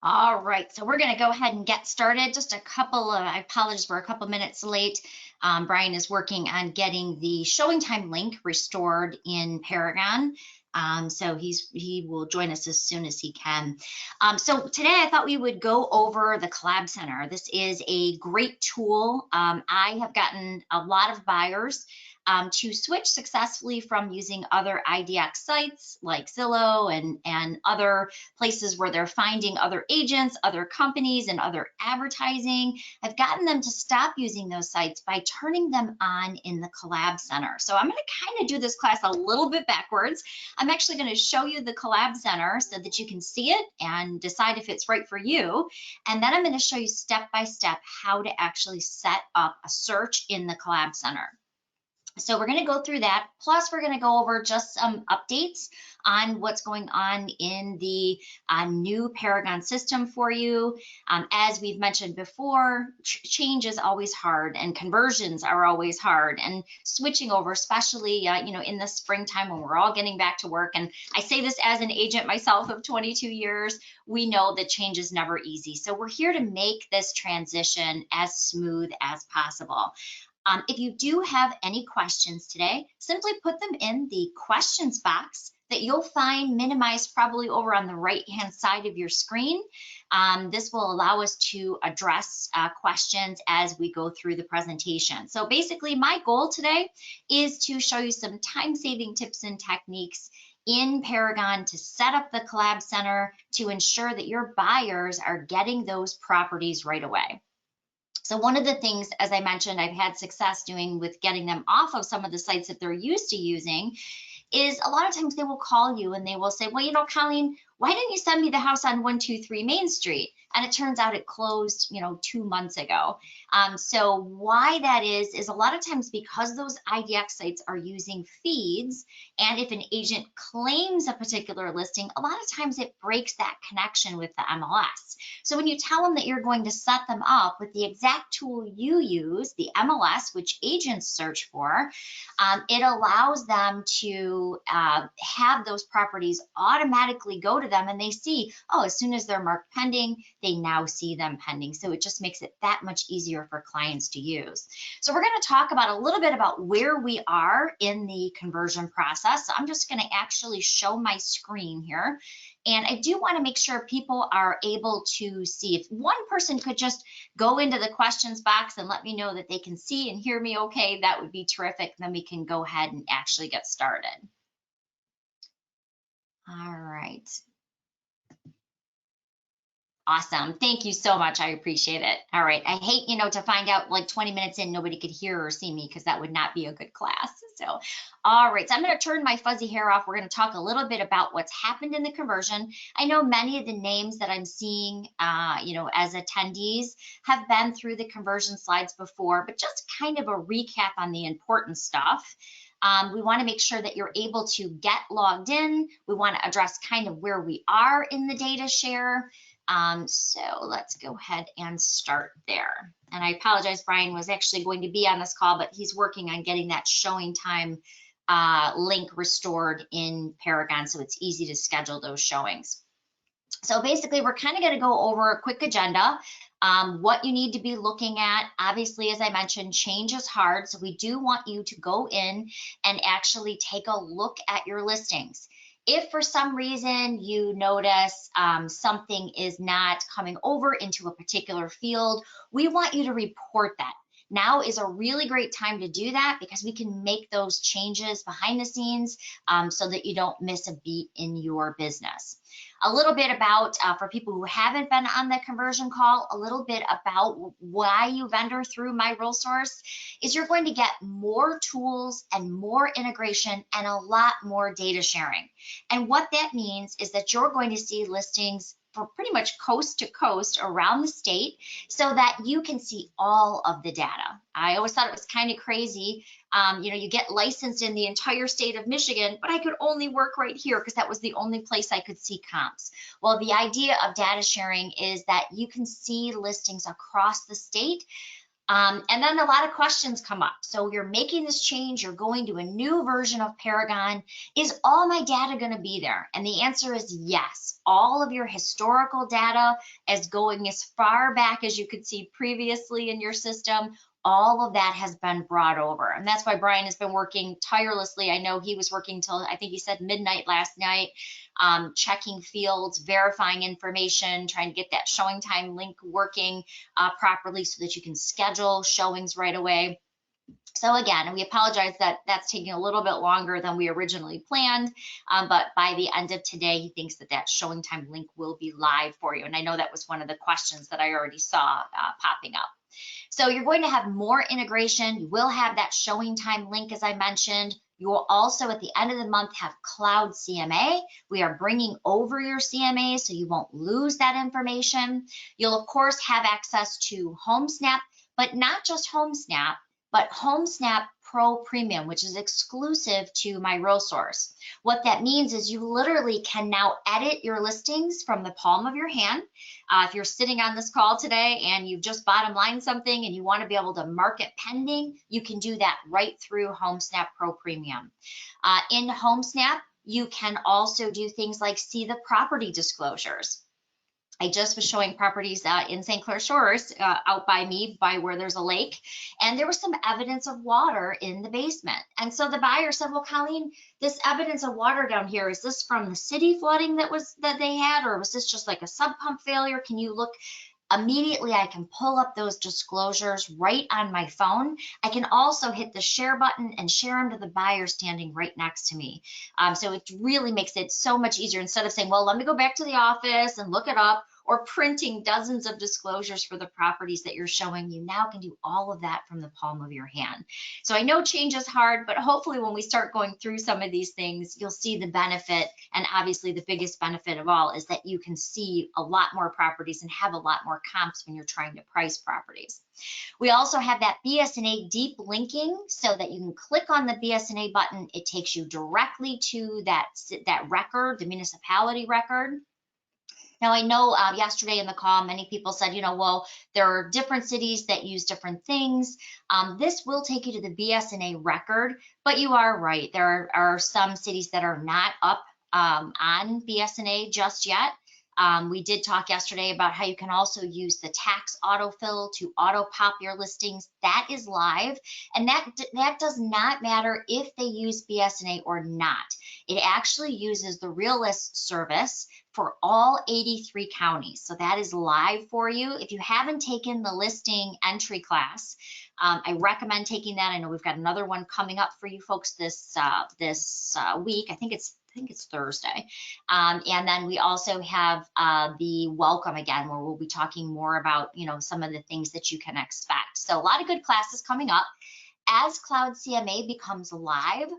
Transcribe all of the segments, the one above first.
All right, so we're going to go ahead and get started. Just a couple of, I apologize, we're a couple minutes late. Brian is working on getting the showing time link restored in Paragon. So he will join us as soon as he can. So today I thought we would go over the Collab Center. This is a great tool. I have gotten a lot of buyers to switch successfully from using other IDX sites like Zillow and other places where they're finding other agents, other companies, and other advertising. I've gotten them to stop using those sites by turning them on in the Collab Center. So I'm going to kind of do this class a little bit backwards. I'm actually going to show you the Collab Center so that you can see it and decide if it's right for you. And then I'm going to show you step by step how to actually set up a search in the Collab Center. So we're going to go through that. Plus, we're going to go over just some updates on what's going on in the new Paragon system for you. As we've mentioned before, change is always hard, and conversions are always hard, and switching over, especially in the springtime when we're all getting back to work. And I say this as an agent myself of 22 years. We know that change is never easy. So we're here to make this transition as smooth as possible. If you do have any questions today, simply put them in the questions box that you'll find minimized probably over on the right-hand side of your screen. This will allow us to address questions as we go through the presentation. So basically, my goal today is to show you some time-saving tips and techniques in Paragon to set up the Collab Center to ensure that your buyers are getting those properties right away. So one of the things, as I mentioned, I've had success doing with getting them off of some of the sites that they're used to using is a lot of times they will call you and they will say, well, Colleen, why didn't you send me the house on 123 Main Street? And it turns out it closed, 2 months ago. So why that is a lot of times because those IDX sites are using feeds, and if an agent claims a particular listing, a lot of times it breaks that connection with the MLS. So when you tell them that you're going to set them up with the exact tool you use, the MLS, which agents search for, it allows them to have those properties automatically go to them, and they see, oh, as soon as they're marked pending, they now see them pending. So it just makes it that much easier for clients to use. So we're going to talk about a little bit about where we are in the conversion process. So I'm just going to actually show my screen here. And I do want to make sure people are able to see. If one person could just go into the questions box and let me know that they can see and hear me okay, that would be terrific. Then we can go ahead and actually get started. All right. Awesome. Thank you so much. I appreciate it. All right. I hate, to find out like 20 minutes in, nobody could hear or see me, because that would not be a good class. So, all right. So I'm going to turn my fuzzy hair off. We're going to talk a little bit about what's happened in the conversion. I know many of the names that I'm seeing, as attendees have been through the conversion slides before, but just kind of a recap on the important stuff. We want to make sure that you're able to get logged in. We want to address kind of where we are in the data share. So let's go ahead and start there. And I apologize, Brian was actually going to be on this call, but he's working on getting that showing time link restored in Paragon, so it's easy to schedule those showings. So basically, we're kind of going to go over a quick agenda, what you need to be looking at. Obviously, as I mentioned, change is hard, so we do want you to go in and actually take a look at your listings. If for some reason you notice something is not coming over into a particular field, we want you to report that. Now is a really great time to do that, because we can make those changes behind the scenes so that you don't miss a beat in your business. A little bit about, for people who haven't been on the conversion call, a little bit about why you vendor through My RealTors is you're going to get more tools and more integration and a lot more data sharing. And what that means is that you're going to see listings for pretty much coast to coast around the state, so that you can see all of the data. I always thought it was kind of crazy. You get licensed in the entire state of Michigan, but I could only work right here because that was the only place I could see comps. Well, the idea of data sharing is that you can see listings across the state And then a lot of questions come up. So you're making this change, you're going to a new version of Paragon. Is all my data going to be there? And the answer is yes. All of your historical data is going as far back as you could see previously in your system. All of that has been brought over. And that's why Brian has been working tirelessly. I know he was working till, I think he said midnight last night, checking fields, verifying information, trying to get that showing time link working properly so that you can schedule showings right away. So again, we apologize that that's taking a little bit longer than we originally planned, but by the end of today, he thinks that that showing time link will be live for you. And I know that was one of the questions that I already saw popping up. So you're going to have more integration. You will have that showing time link, as I mentioned. You will also, at the end of the month, have Cloud CMA. We are bringing over your CMA, so you won't lose that information. You'll, of course, have access to HomeSnap, but not just HomeSnap, but HomeSnap Pro Premium, which is exclusive to my REALTORS. What that means is you literally can now edit your listings from the palm of your hand. If you're sitting on this call today and you've just bottom line something and you want to be able to mark it pending, you can do that right through HomeSnap Pro Premium. In HomeSnap, you can also do things like see the property disclosures. I just was showing properties in St. Clair Shores out by me, by where there's a lake, and there was some evidence of water in the basement. And so the buyer said, well, Colleen, this evidence of water down here, is this from the city flooding that they had, or was this just like a sub pump failure? Can you look? Immediately, I can pull up those disclosures right on my phone. I can also hit the share button and share them to the buyer standing right next to me. So it really makes it so much easier instead of saying, well, let me go back to the office and look it up, or printing dozens of disclosures for the properties that you're showing. You now can do all of that from the palm of your hand. So I know change is hard, but hopefully when we start going through some of these things, you'll see the benefit. And obviously the biggest benefit of all is that you can see a lot more properties and have a lot more comps when you're trying to price properties. We also have that BSNA deep linking so that you can click on the BSNA button. It takes you directly to that record, the municipality record. Now, I know yesterday in the call, many people said, you know, well, there are different cities that use different things. This will take you to the BSNA record, but you are right. There are some cities that are not up on BSNA just yet. We did talk yesterday about how you can also use the tax autofill to auto pop your listings. That is live, and that does not matter if they use BSNA or not. It actually uses the Realist service for all 83 counties. So that is live for you. If you haven't taken the listing entry class, I recommend taking that. I know we've got another one coming up for you folks this week. I think it's Thursday. And then we also have the welcome again, where we'll be talking more about, you know, some of the things that you can expect. So a lot of good classes coming up. As Cloud CMA becomes live,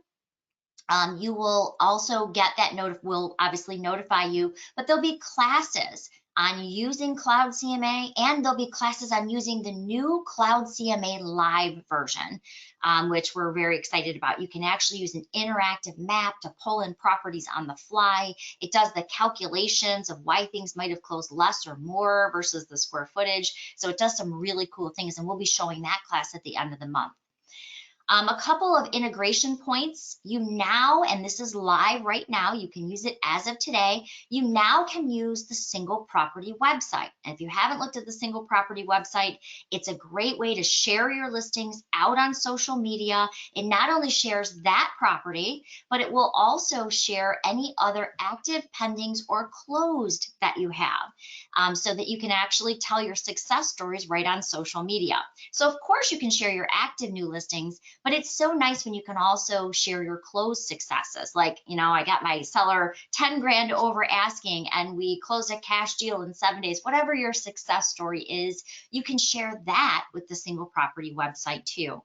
you will also get that will obviously notify you, but there'll be classes on using Cloud CMA, and there'll be classes on using the new Cloud CMA live version, which we're very excited about. You can actually use an interactive map to pull in properties on the fly. It does the calculations of why things might have closed less or more versus the square footage. So it does some really cool things, and we'll be showing that class at the end of the month. A couple of integration points. You now, and this is live right now, you can use it as of today, you now can use the single property website. And if you haven't looked at the single property website, it's a great way to share your listings out on social media. It not only shares that property, but it will also share any other active pendings or closed that you have, so that you can actually tell your success stories right on social media. So of course you can share your active new listings, but it's so nice when you can also share your closed successes. Like, you know, I got my seller 10 grand over asking and we closed a cash deal in 7 days. Whatever your success story is, you can share that with the single property website too.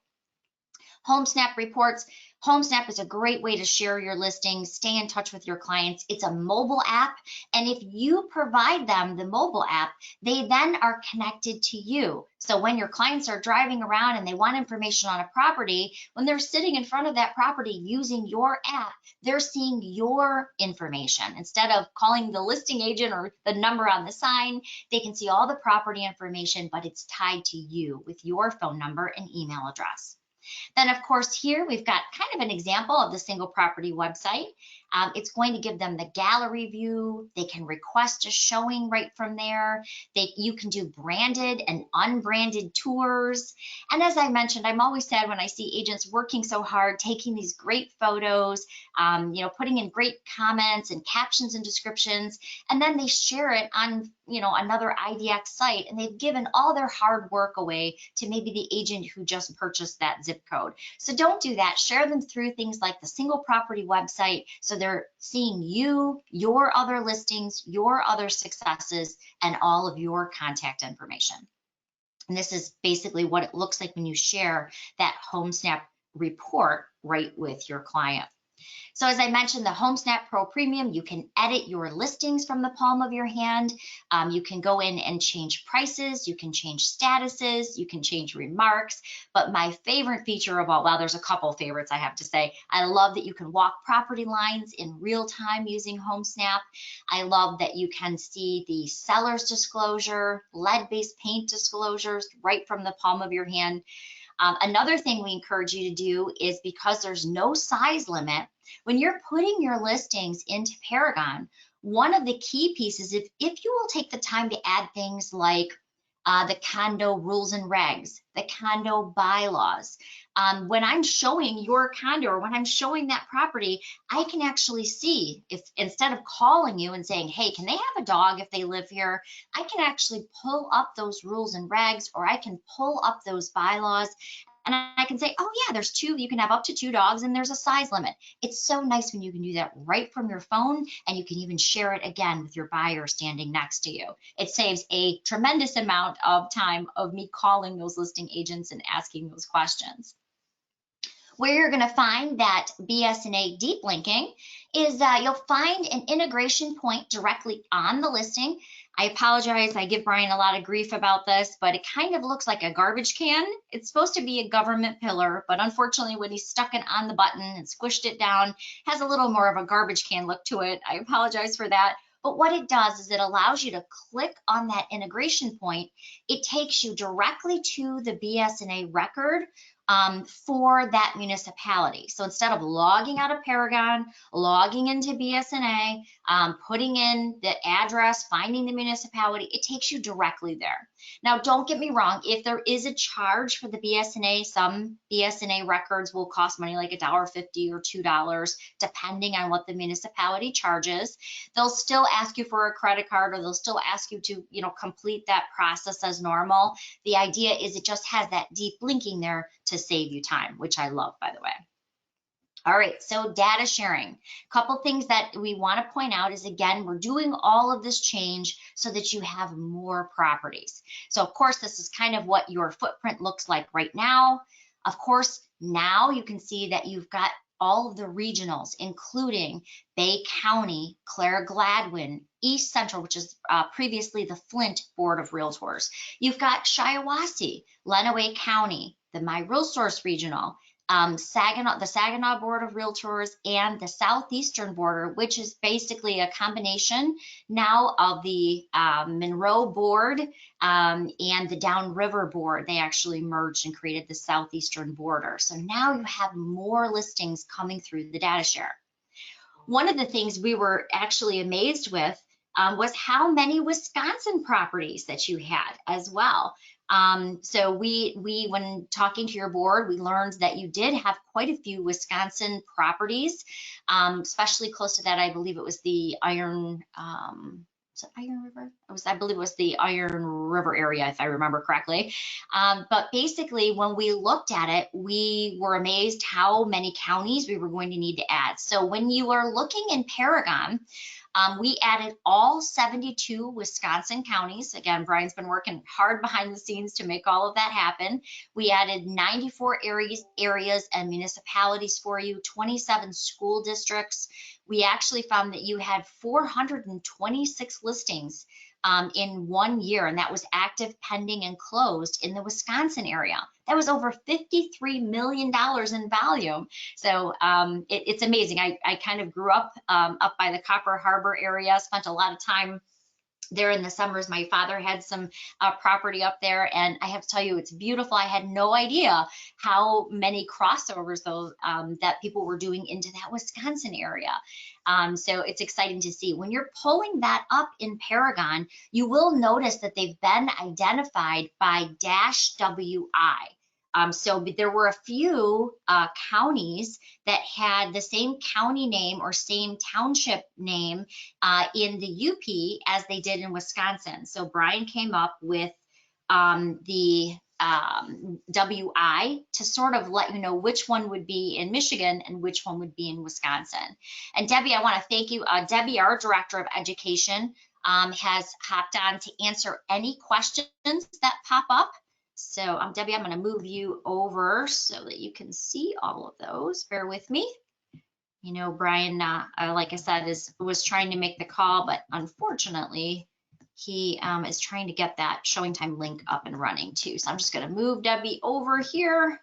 HomeSnap reports. HomeSnap is a great way to share your listings, stay in touch with your clients. It's a mobile app, and if you provide them the mobile app, they then are connected to you. So when your clients are driving around and they want information on a property, when they're sitting in front of that property using your app, they're seeing your information. Instead of calling the listing agent or the number on the sign, they can see all the property information, but it's tied to you with your phone number and email address. Then, of course, here we've got kind of an example of the single property website. It's going to give them the gallery view. They can request a showing right from there. You can do branded and unbranded tours. And as I mentioned, I'm always sad when I see agents working so hard, taking these great photos, putting in great comments and captions and descriptions, and then they share it on another IDX site, and they've given all their hard work away to maybe the agent who just purchased that zip code. So don't do that. Share them through things like the single property website, so they're seeing you, your other listings, your other successes, and all of your contact information. And this is basically what it looks like when you share that HomeSnap report right with your client. So as I mentioned, the HomeSnap Pro Premium, you can edit your listings from the palm of your hand. You can go in and change prices. You can change statuses. You can change remarks. But my favorite feature of all, well, there's a couple favorites I have to say. I love that you can walk property lines in real time using HomeSnap. I love that you can see the seller's disclosure, lead-based paint disclosures right from the palm of your hand. Another thing we encourage you to do is, because there's no size limit, when you're putting your listings into Paragon, one of the key pieces, if you will take the time to add things like the condo rules and regs, the condo bylaws. When I'm showing your condo or when I'm showing that property, I can actually see, if instead of calling you and saying, hey, can they have a dog if they live here? I can actually pull up those rules and regs, or I can pull up those bylaws, and I can say, oh yeah, there's two, you can have up to 2 dogs and there's a size limit. It's so nice when you can do that right from your phone, and you can even share it again with your buyer standing next to you. It saves a tremendous amount of time of me calling those listing agents and asking those questions. Where you're going to find that BSNA deep linking is you'll find an integration point directly on the listing. I apologize, I give Brian a lot of grief about this, but it kind of looks like a garbage can. It's supposed to be a government pillar, but unfortunately when he stuck it on the button and squished it down, it has a little more of a garbage can look to it. I apologize for that. But what it does is it allows you to click on that integration point. It takes you directly to the BSNA record for that municipality. So instead of logging out of Paragon, logging into BSNA, putting in the address, finding the municipality, it takes you directly there. Now, don't get me wrong, if there is a charge for the BSNA, some BSNA records will cost money, like $1.50 or $2, depending on what the municipality charges. They'll still ask you for a credit card, or they'll still ask you to, complete that process as normal. The idea is it just has that deep linking there to save you time, which I love, by the way. All right, so data sharing. A couple things that we want to point out is, again, we're doing all of this change so that you have more properties. So of course, this is kind of what your footprint looks like right now. Of course, now you can see that you've got all of the regionals, including Bay County, Clare Gladwin, East Central, which is previously the Flint Board of Realtors. You've got Shiawassee, Lenawee County, the My RealSource Regional, Saginaw, the Saginaw Board of Realtors, and the Southeastern Border, which is basically a combination now of the Monroe Board and the Downriver Board. They actually merged and created the Southeastern Border. So now you have more listings coming through the data share. One of the things we were actually amazed with was how many Wisconsin properties that you had as well. So we when talking to your board, we learned that you did have quite a few Wisconsin properties, especially close to that. I believe it was the Iron, was it Iron River? I believe it was the Iron River area, if I remember correctly. But basically, when we looked at it, we were amazed how many counties we were going to need to add. So when you are looking in Paragon, We added all 72 Wisconsin counties. Again, Brian's been working hard behind the scenes to make all of that happen. We added 94 areas and municipalities for you, 27 school districts. We actually found that you had 426 listings in 1 year, and that was active, pending, and closed in the Wisconsin area. That was over $53 million in volume. So it's amazing. I kind of grew up up by the Copper Harbor area, spent a lot of time there in the summers. My father had some property up there, and I have to tell you, it's beautiful. I had no idea how many crossovers those that people were doing into that Wisconsin area. So it's exciting to see. When you're pulling that up in Paragon, you will notice that they've been identified by -WI. So there were a few counties that had the same county name or same township name in the UP as they did in Wisconsin. So Brian came up with the WI to sort of let you know which one would be in Michigan and which one would be in Wisconsin. And Debbie, I want to thank you. Debbie, our Director of Education, has hopped on to answer any questions that pop up. So Debbie, I'm going to move you over so that you can see all of those. Bear with me. You know, Brian, like I said, was trying to make the call, but unfortunately, he is trying to get that showing time link up and running too. So I'm just going to move Debbie over here.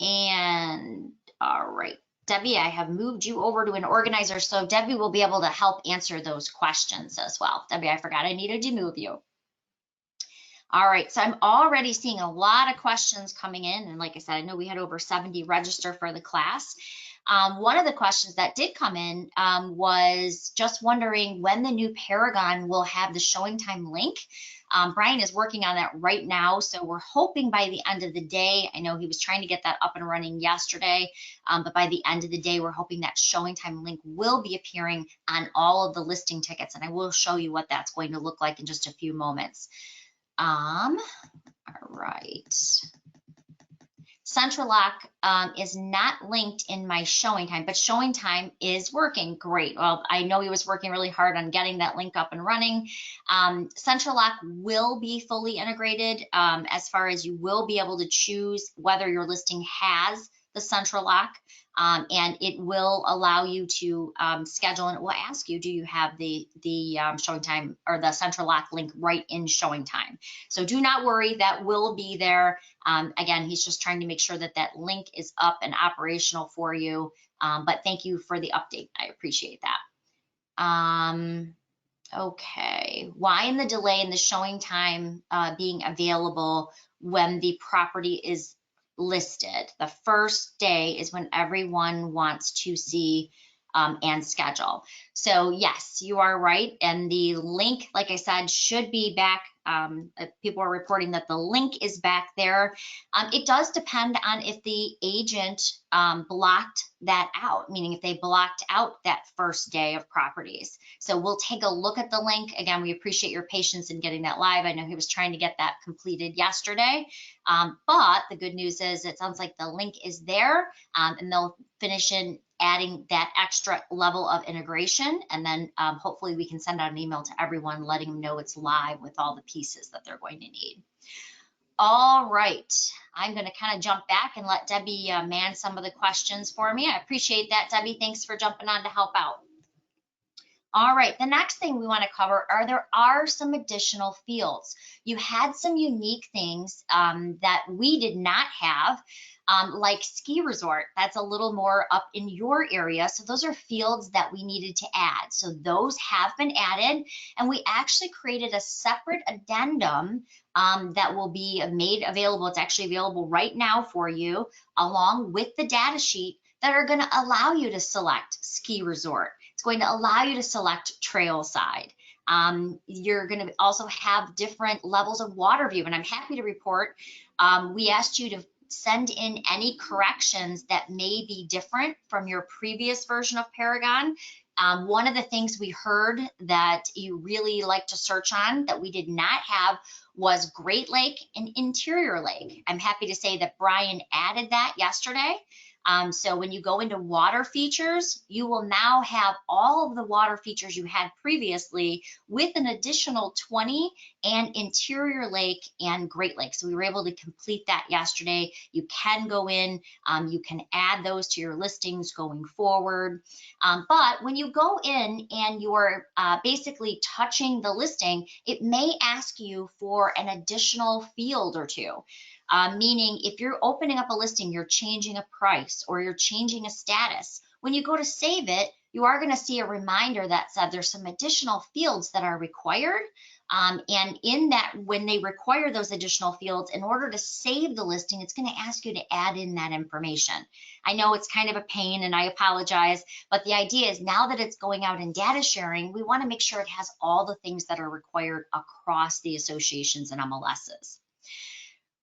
And all right, Debbie, I have moved you over to an organizer, so Debbie will be able to help answer those questions as well. Debbie, I forgot I needed to move you. All right, so I'm already seeing a lot of questions coming in. And like I said, I know we had over 70 register for the class. One of the questions that did come in was just wondering when the new Paragon will have the showing time link. Brian is working on that right now, so we're hoping by the end of the day. I know he was trying to get that up and running yesterday, but by the end of the day, we're hoping that showing time link will be appearing on all of the listing tickets, and I will show you what that's going to look like in just a few moments. All right. Central Lock is not linked in my showing time, but showing time is working great. Well, I know he was working really hard on getting that link up and running. Central Lock will be fully integrated as far as you will be able to choose whether your listing has the Central Lock, and it will allow you to schedule, and it will ask you, do you have the showing time or the Central Lock link right in showing time? So do not worry, that will be there. Again, he's just trying to make sure that that link is up and operational for you. But thank you for the update. I appreciate that. Okay, why in the delay in the showing time being available when the property is listed? The first day is when everyone wants to see and schedule. So yes, you are right. And the link, like I said, should be back. People are reporting that the link is back there. It does depend on if the agent blocked that out, meaning if they blocked out that first day of properties. So we'll take a look at the link. Again, we appreciate your patience in getting that live. I know he was trying to get that completed yesterday, but the good news is it sounds like the link is there, and they'll finish in adding that extra level of integration, and then hopefully we can send out an email to everyone letting them know it's live with all the pieces that they're going to need. All right, I'm going to kind of jump back and let Debbie man some of the questions for me. I appreciate that, Debbie. Thanks for jumping on to help out. All right, the next thing we want to cover there are some additional fields. You had some unique things that we did not have, like ski resort. That's a little more up in your area. So those are fields that we needed to add. So those have been added, and we actually created a separate addendum that will be made available. It's actually available right now for you, along with the data sheet, that are going to allow you to select ski resort. It's going to allow you to select trail side. You're going to also have different levels of water view, and I'm happy to report we asked you to send in any corrections that may be different from your previous version of Paragon. One of the things we heard that you really like to search on that we did not have was Great Lake and Interior Lake. I'm happy to say that Brian added that yesterday. So when you go into water features, you will now have all of the water features you had previously with an additional 20 and interior lake and Great Lakes. So we were able to complete that yesterday. You can go in, you can add those to your listings going forward. But when you go in and you're basically touching the listing, it may ask you for an additional field or two. Meaning if you're opening up a listing, you're changing a price or you're changing a status, when you go to save it, you are going to see a reminder that said there's some additional fields that are required. And in that, when they require those additional fields, in order to save the listing, it's going to ask you to add in that information. I know it's kind of a pain and I apologize, but the idea is now that it's going out in data sharing, we want to make sure it has all the things that are required across the associations and MLSs.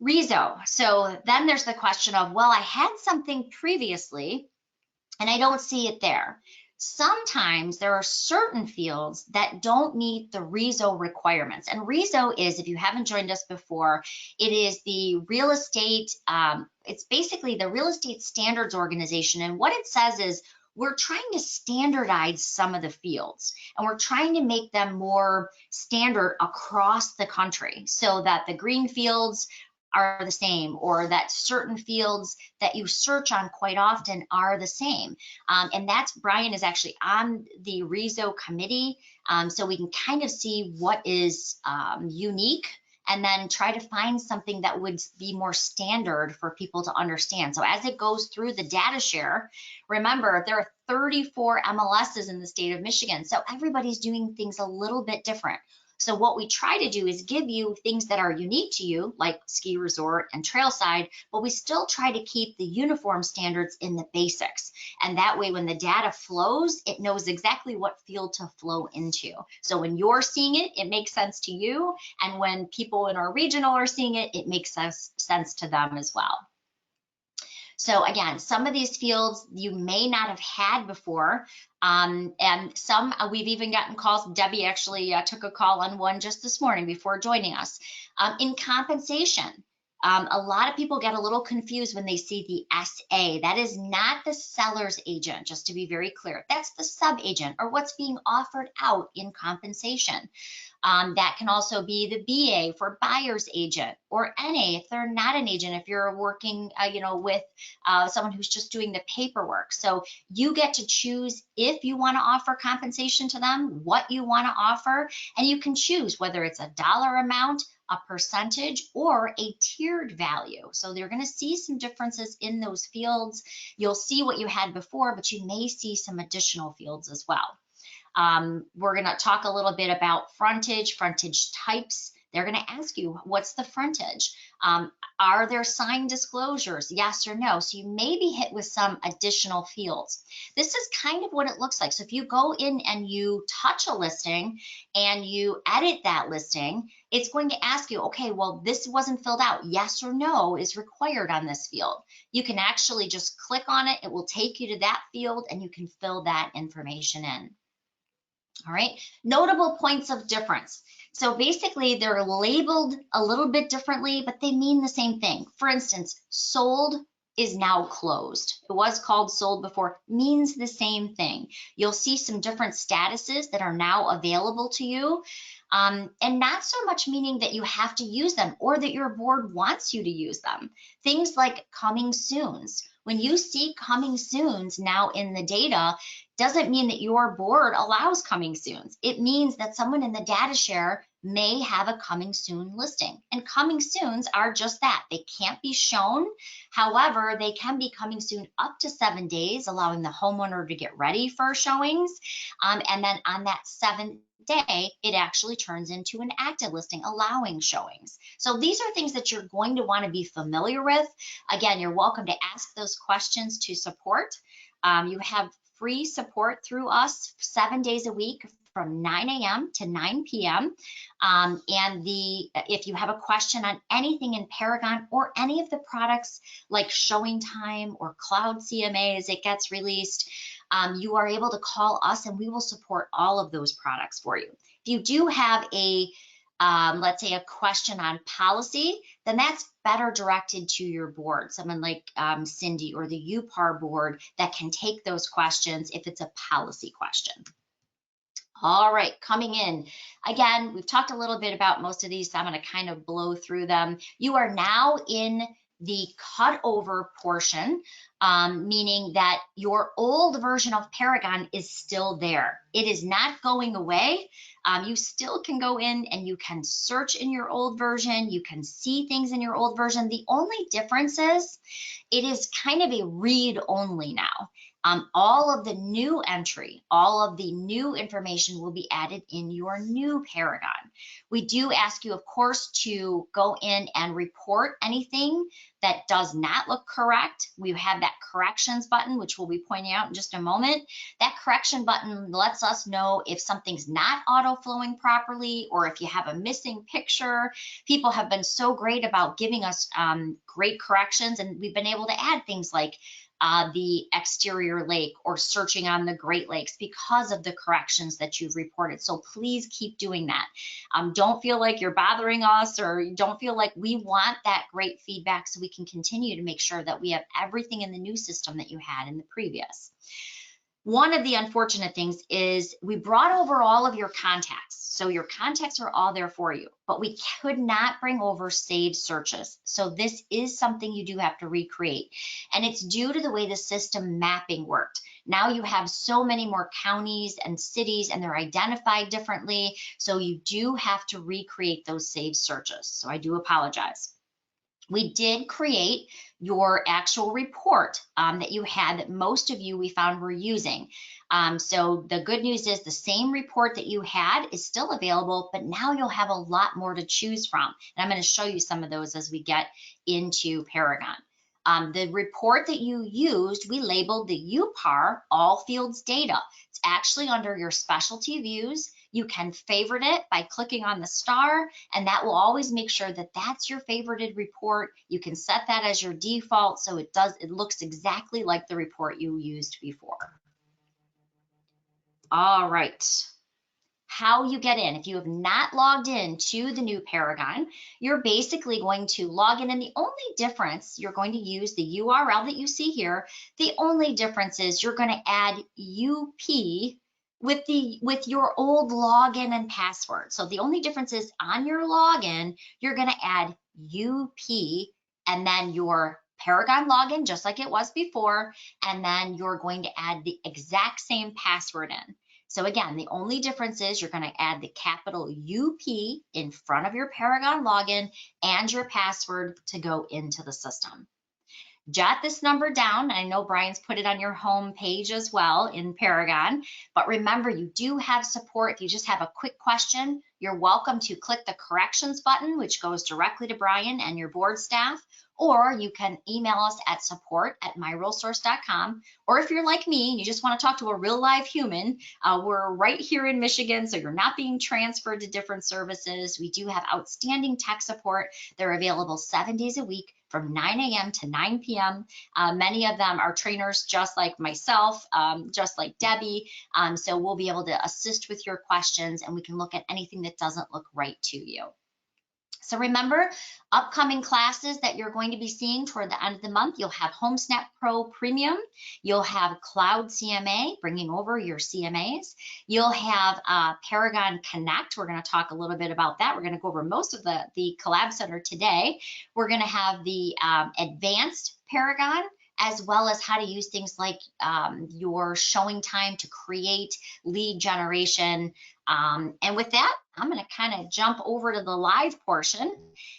Rezo. So then there's the question of, well, I had something previously and I don't see it there. Sometimes there are certain fields that don't meet the Rezo requirements. And Rezo is, if you haven't joined us before, it is the real estate, it's basically the real estate standards organization. And what it says is, we're trying to standardize some of the fields and we're trying to make them more standard across the country so that the green fields are the same, or that certain fields that you search on quite often are the same. And that's, Brian is actually on the Rezo committee, so we can kind of see what is unique and then try to find something that would be more standard for people to understand. So as it goes through the data share, remember there are 34 MLSs in the state of Michigan, so everybody's doing things a little bit different. So what we try to do is give you things that are unique to you, like ski resort and trailside, but we still try to keep the uniform standards in the basics. And that way, when the data flows, it knows exactly what field to flow into. So when you're seeing it, it makes sense to you. And when people in our regional are seeing it, it makes sense to them as well. So again, some of these fields you may not have had before, and some we've even gotten calls. Debbie actually took a call on one just this morning before joining us. In compensation, a lot of people get a little confused when they see the SA. That is not the seller's agent, just to be very clear. That's the sub-agent, or what's being offered out in compensation. That can also be the BA for buyer's agent, or NA if they're not an agent, if you're working with someone who's just doing the paperwork. So you get to choose if you want to offer compensation to them, what you want to offer, and you can choose whether it's a dollar amount, a percentage, or a tiered value. So they're going to see some differences in those fields. You'll see what you had before, but you may see some additional fields as well. We're going to talk a little bit about frontage types. They're going to ask you, what's the frontage? Are there signed disclosures? Yes or no? So you may be hit with some additional fields. This is kind of what it looks like. So if you go in and you touch a listing and you edit that listing, it's going to ask you, okay, well, this wasn't filled out. Yes or no is required on this field. You can actually just click on it. It will take you to that field and you can fill that information in. All right, notable points of difference. So basically they're labeled a little bit differently, but they mean the same thing. For instance, sold is now closed. It was called sold before, means the same thing. You'll see some different statuses that are now available to you. And not so much meaning that you have to use them or that your board wants you to use them. Things like coming soons. When you see coming soons now in the data, doesn't mean that your board allows coming soons. It means that someone in the data share may have a coming soon listing. And coming soons are just that. They can't be shown. However, they can be coming soon up to 7 days, allowing the homeowner to get ready for showings. And then on that 7th day, it actually turns into an active listing, allowing showings. So these are things that you're going to want to be familiar with. Again, you're welcome to ask those questions to support. You have free support through us 7 days a week from 9 a.m. to 9 p.m. If you have a question on anything in Paragon or any of the products like Showing Time or Cloud CMA as it gets released, you are able to call us and we will support all of those products for you. If you do have a let's say a question on policy, then that's better directed to your board, someone like Cindy or the UPAR board that can take those questions if it's a policy question. All right, coming in. Again, we've talked a little bit about most of these, so I'm going to kind of blow through them. You are now in the cut over portion, meaning that your old version of Paragon is still there. It is not going away. You still can go in and you can search in your old version. You can see things in your old version. The only difference is it is kind of a read only now. All of the new entry, all of the new information will be added in your new Paragon. We do ask you, of course, to go in and report anything that does not look correct. We have that corrections button, which we'll be pointing out in just a moment. That correction button lets us know if something's not auto flowing properly or if you have a missing picture. People have been so great about giving us great corrections, and we've been able to add things like the exterior lake or searching on the Great Lakes because of the corrections that you've reported. So please keep doing that. Don't feel like you're bothering us, or don't feel like we want that great feedback so we can continue to make sure that we have everything in the new system that you had in the previous. One of the unfortunate things is we brought over all of your contacts. So your contacts are all there for you, but we could not bring over saved searches. So this is something you do have to recreate. And it's due to the way the system mapping worked. Now you have so many more counties and cities and they're identified differently. So you do have to recreate those saved searches. So I do apologize. We did create your actual report that you had that most of you we found were using. So the good news is the same report that you had is still available, but now you'll have a lot more to choose from. And I'm going to show you some of those as we get into Paragon. The report that you used, we labeled the UPAR All Fields Data. It's actually under your specialty views. You can favorite it by clicking on the star, and that will always make sure that that's your favorited report. You can set that as your default so it looks exactly like the report you used before. All right. How you get in. If you have not logged in to the new Paragon, you're basically going to log in, and the only difference, you're going to use the URL that you see here. The only difference is you're going to add UP with your old login and password. So the only difference is on your login, you're going to add UP and then your Paragon login, just like it was before, and then you're going to add the exact same password in. So again, the only difference is you're going to add the capital UP in front of your Paragon login and your password to go into the system. Jot this number down. I know Brian's put it on your home page as well in Paragon, but remember, you do have support. If you just have a quick question, you're welcome to click the corrections button, which goes directly to Brian and your board staff, or you can email us at support@myrealsource.com. Or if you're like me and you just want to talk to a real live human, we're right here in Michigan, so you're not being transferred to different services. We do have outstanding tech support. They're available 7 days a week from 9 a.m. to 9 p.m. Many of them are trainers just like myself, just like Debbie. So we'll be able to assist with your questions, and we can look at anything that doesn't look right to you. So remember, upcoming classes that you're going to be seeing toward the end of the month, you'll have HomeSnap Pro Premium, you'll have Cloud CMA, bringing over your CMAs, you'll have Paragon Connect. We're going to talk a little bit about that. We're going to go over most of the Collab Center today. We're going to have the Advanced Paragon, as well as how to use things like your showing time to create lead generation. And with that, I'm going to kind of jump over to the live portion.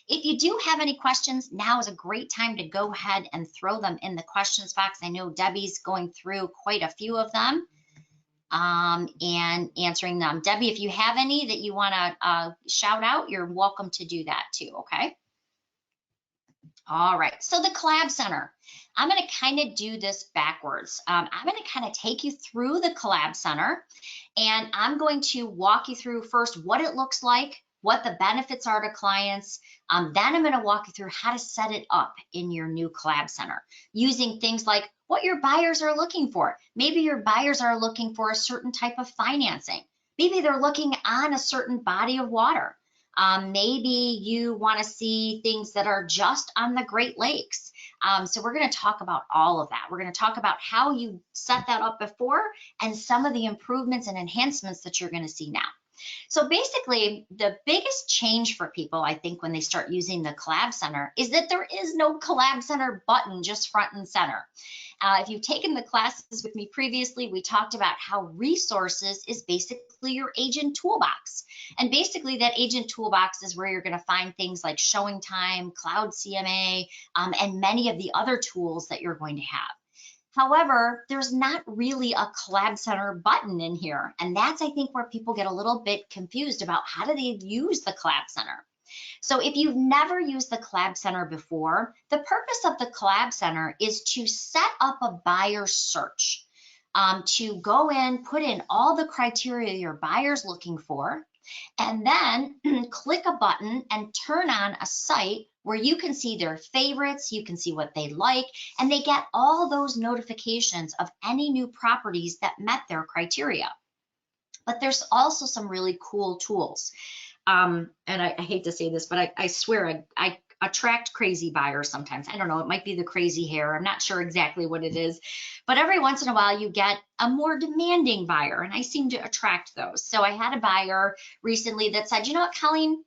If you do have any questions, now is a great time to go ahead and throw them in the questions box. I know Debbie's going through quite a few of them and answering them. Debbie, if you have any that you want to shout out, you're welcome to do that too, okay? All right, so the Collab Center. I'm going to kind of do this backwards. I'm going to kind of take you through the Collab Center, and I'm going to walk you through first what it looks like, what the benefits are to clients. Then I'm going to walk you through how to set it up in your new Collab Center using things like what your buyers are looking for. Maybe your buyers are looking for a certain type of financing. Maybe they're looking on a certain body of water. Maybe you want to see things that are just on the Great Lakes. So we're going to talk about all of that. We're going to talk about how you set that up before and some of the improvements and enhancements that you're going to see now. So basically, the biggest change for people, I think, when they start using the Collab Center is that there is no Collab Center button just front and center. If you've taken the classes with me previously, we talked about how resources is basically your agent toolbox. And basically that agent toolbox is where you're going to find things like showing time, cloud CMA, and many of the other tools that you're going to have. However, there's not really a Collab Center button in here. And that's, I think, where people get a little bit confused about how do they use the Collab Center. So if you've never used the Collab Center before, the purpose of the Collab Center is to set up a buyer search, to go in, put in all the criteria your buyer's looking for, and then click a button and turn on a site where you can see their favorites, you can see what they like, and they get all those notifications of any new properties that met their criteria. But there's also some really cool tools. And I hate to say this, but I swear I attract crazy buyers sometimes. I don't know, it might be the crazy hair. I'm not sure exactly what it is, but every once in a while you get a more demanding buyer, and I seem to attract those. So I had a buyer recently that said, you know what, Colleen,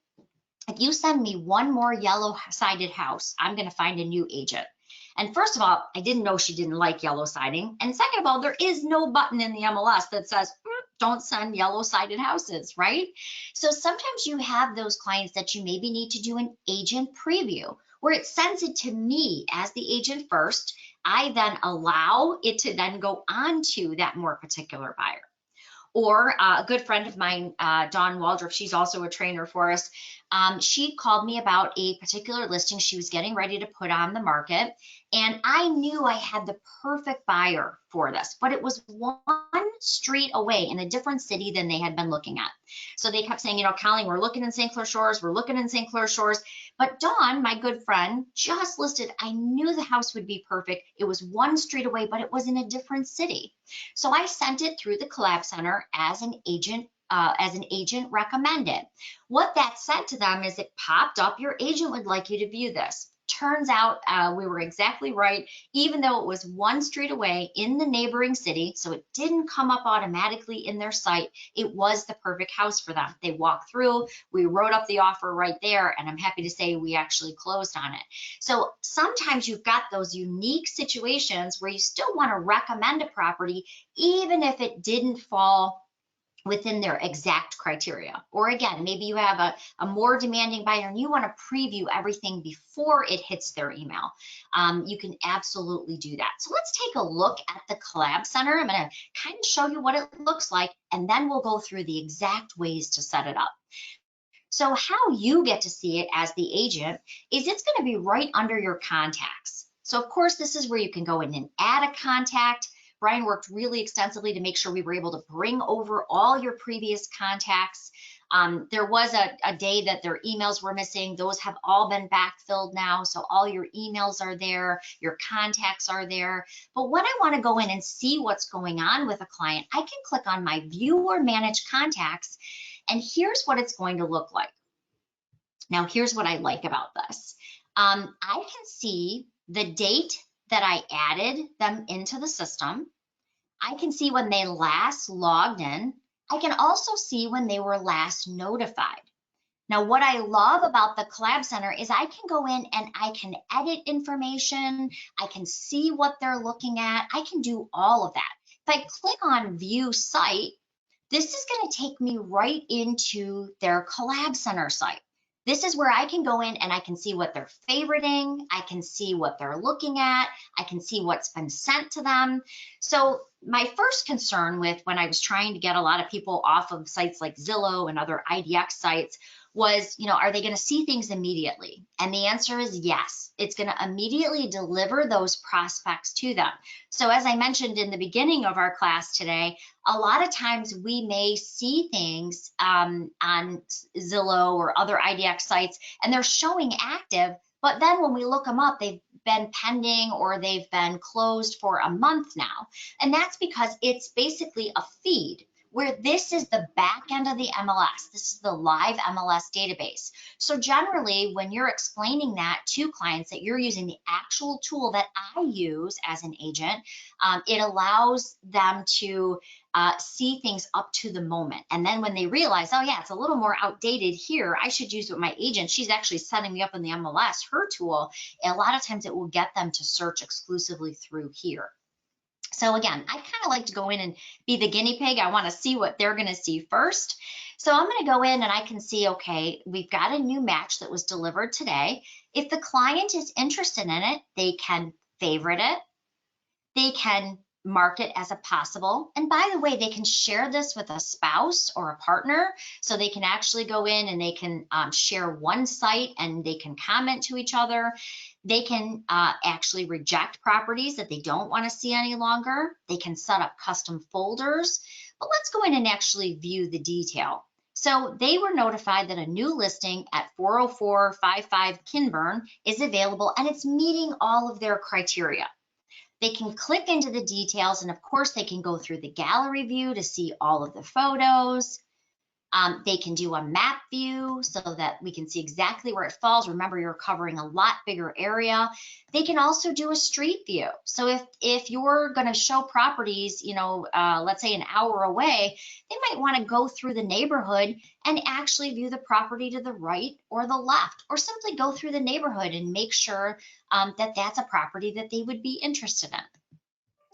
if you send me one more yellow-sided house, I'm going to find a new agent. And first of all, I didn't know she didn't like yellow siding. And second of all, there is no button in the MLS that says, don't send yellow-sided houses, right? So sometimes you have those clients that you maybe need to do an agent preview where it sends it to me as the agent first. I then allow it to then go on to that more particular buyer. Or a good friend of mine, Dawn Waldrop, she's also a trainer for us. She called me about a particular listing she was getting ready to put on the market. And I knew I had the perfect buyer for this, but it was one street away in a different city than they had been looking at. So they kept saying, you know, Colleen, we're looking in St. Clair Shores, we're looking in St. Clair Shores. But Dawn, my good friend, just listed, I knew the house would be perfect. It was one street away, but it was in a different city. So I sent it through the Collab Center as an agent recommended. What that said to them is it popped up, your agent would like you to view this. Turns out we were exactly right, even though it was one street away in the neighboring city, so it didn't come up automatically in their site. It was the perfect house for them. They walked through, we wrote up the offer right there, and I'm happy to say we actually closed on it. So sometimes you've got those unique situations where you still want to recommend a property, even if it didn't fall within their exact criteria. Or again, maybe you have a more demanding buyer and you want to preview everything before it hits their email. You can absolutely do that. So let's take a look at the Collab Center. I'm going to kind of show you what it looks like, and then we'll go through the exact ways to set it up. So how you get to see it as the agent is it's going to be right under your contacts. So of course, this is where you can go in and add a contact. Brian worked really extensively to make sure we were able to bring over all your previous contacts. There was a day that their emails were missing. Those have all been backfilled now. So all your emails are there, your contacts are there. But when I want to go in and see what's going on with a client, I can click on my View or Manage Contacts, and here's what it's going to look like. Now, here's what I like about this. I can see the date that I added them into the system. I can see when they last logged in. I can also see when they were last notified. Now, what I love about the Collab Center is I can go in and I can edit information. I can see what they're looking at. I can do all of that. If I click on View Site, this is going to take me right into their Collab Center site. This is where I can go in and I can see what they're favoriting. I can see what they're looking at. I can see what's been sent to them. So my first concern with when I was trying to get a lot of people off of sites like Zillow and other IDX sites was, you know, are they going to see things immediately? And the answer is yes. It's going to immediately deliver those prospects to them. So as I mentioned in the beginning of our class today, a lot of times we may see things on Zillow or other IDX sites and they're showing active, but then when we look them up, they've been pending or they've been closed for a month now. And that's because it's basically a feed. where this is the back end of the MLS. This is the live MLS database. So generally, when you're explaining that to clients that you're using the actual tool that I use as an agent, it allows them to see things up to the moment. And then when they realize, oh yeah, it's a little more outdated here, I should use what my agent, she's actually setting me up in the MLS, her tool, a lot of times it will get them to search exclusively through here. So again, I kind of like to go in and be the guinea pig. I want to see what they're going to see first. So I'm going to go in and I can see, okay, we've got a new match that was delivered today. If the client is interested in it, they can favorite it. They can mark it as a possible. And by the way, they can share this with a spouse or a partner. So they can actually go in and they can share one site and they can comment to each other. They can actually reject properties that they don't want to see any longer. They can set up custom folders. But let's go in and actually view the detail. So they were notified that a new listing at 40455 Kinburn is available and it's meeting all of their criteria. They can click into the details, and of course they can go through the gallery view to see all of the photos. They can do a map view so that we can see exactly where it falls. Remember, you're covering a lot bigger area. They can also do a street view. So if you're going to show properties, you know, let's say an hour away, they might want to go through the neighborhood and actually view the property to the right or the left, or simply go through the neighborhood and make sure that that's a property that they would be interested in.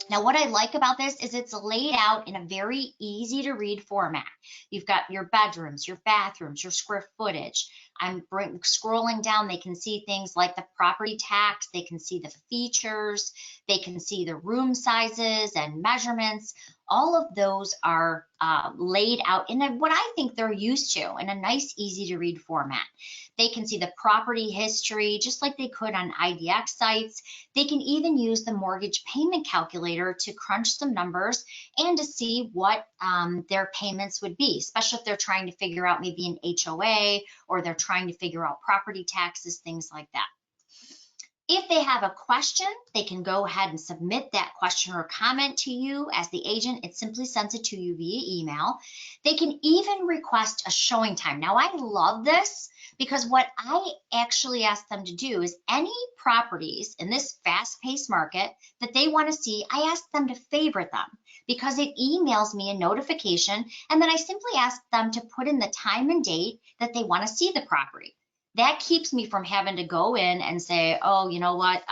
Now, what I like about this is it's laid out in a very easy to read format. You've got your bedrooms, your bathrooms, your square footage. I'm scrolling down, they can see things like the property tax, they can see the features, they can see the room sizes and measurements. All of those are laid out in what I think they're used to in a nice, easy to read format. They can see the property history just like they could on IDX sites. They can even use the mortgage payment calculator to crunch some numbers and to see what their payments would be, especially if they're trying to figure out maybe an HOA or they're trying to figure out property taxes, things like that. If they have a question, they can go ahead and submit that question or comment to you as the agent. It simply sends it to you via email. They can even request a showing time. Now, I love this because what I actually ask them to do is any properties in this fast-paced market that they want to see, I ask them to favorite them because it emails me a notification, and then I simply ask them to put in the time and date that they want to see the property. That keeps me from having to go in and say, oh, you know what,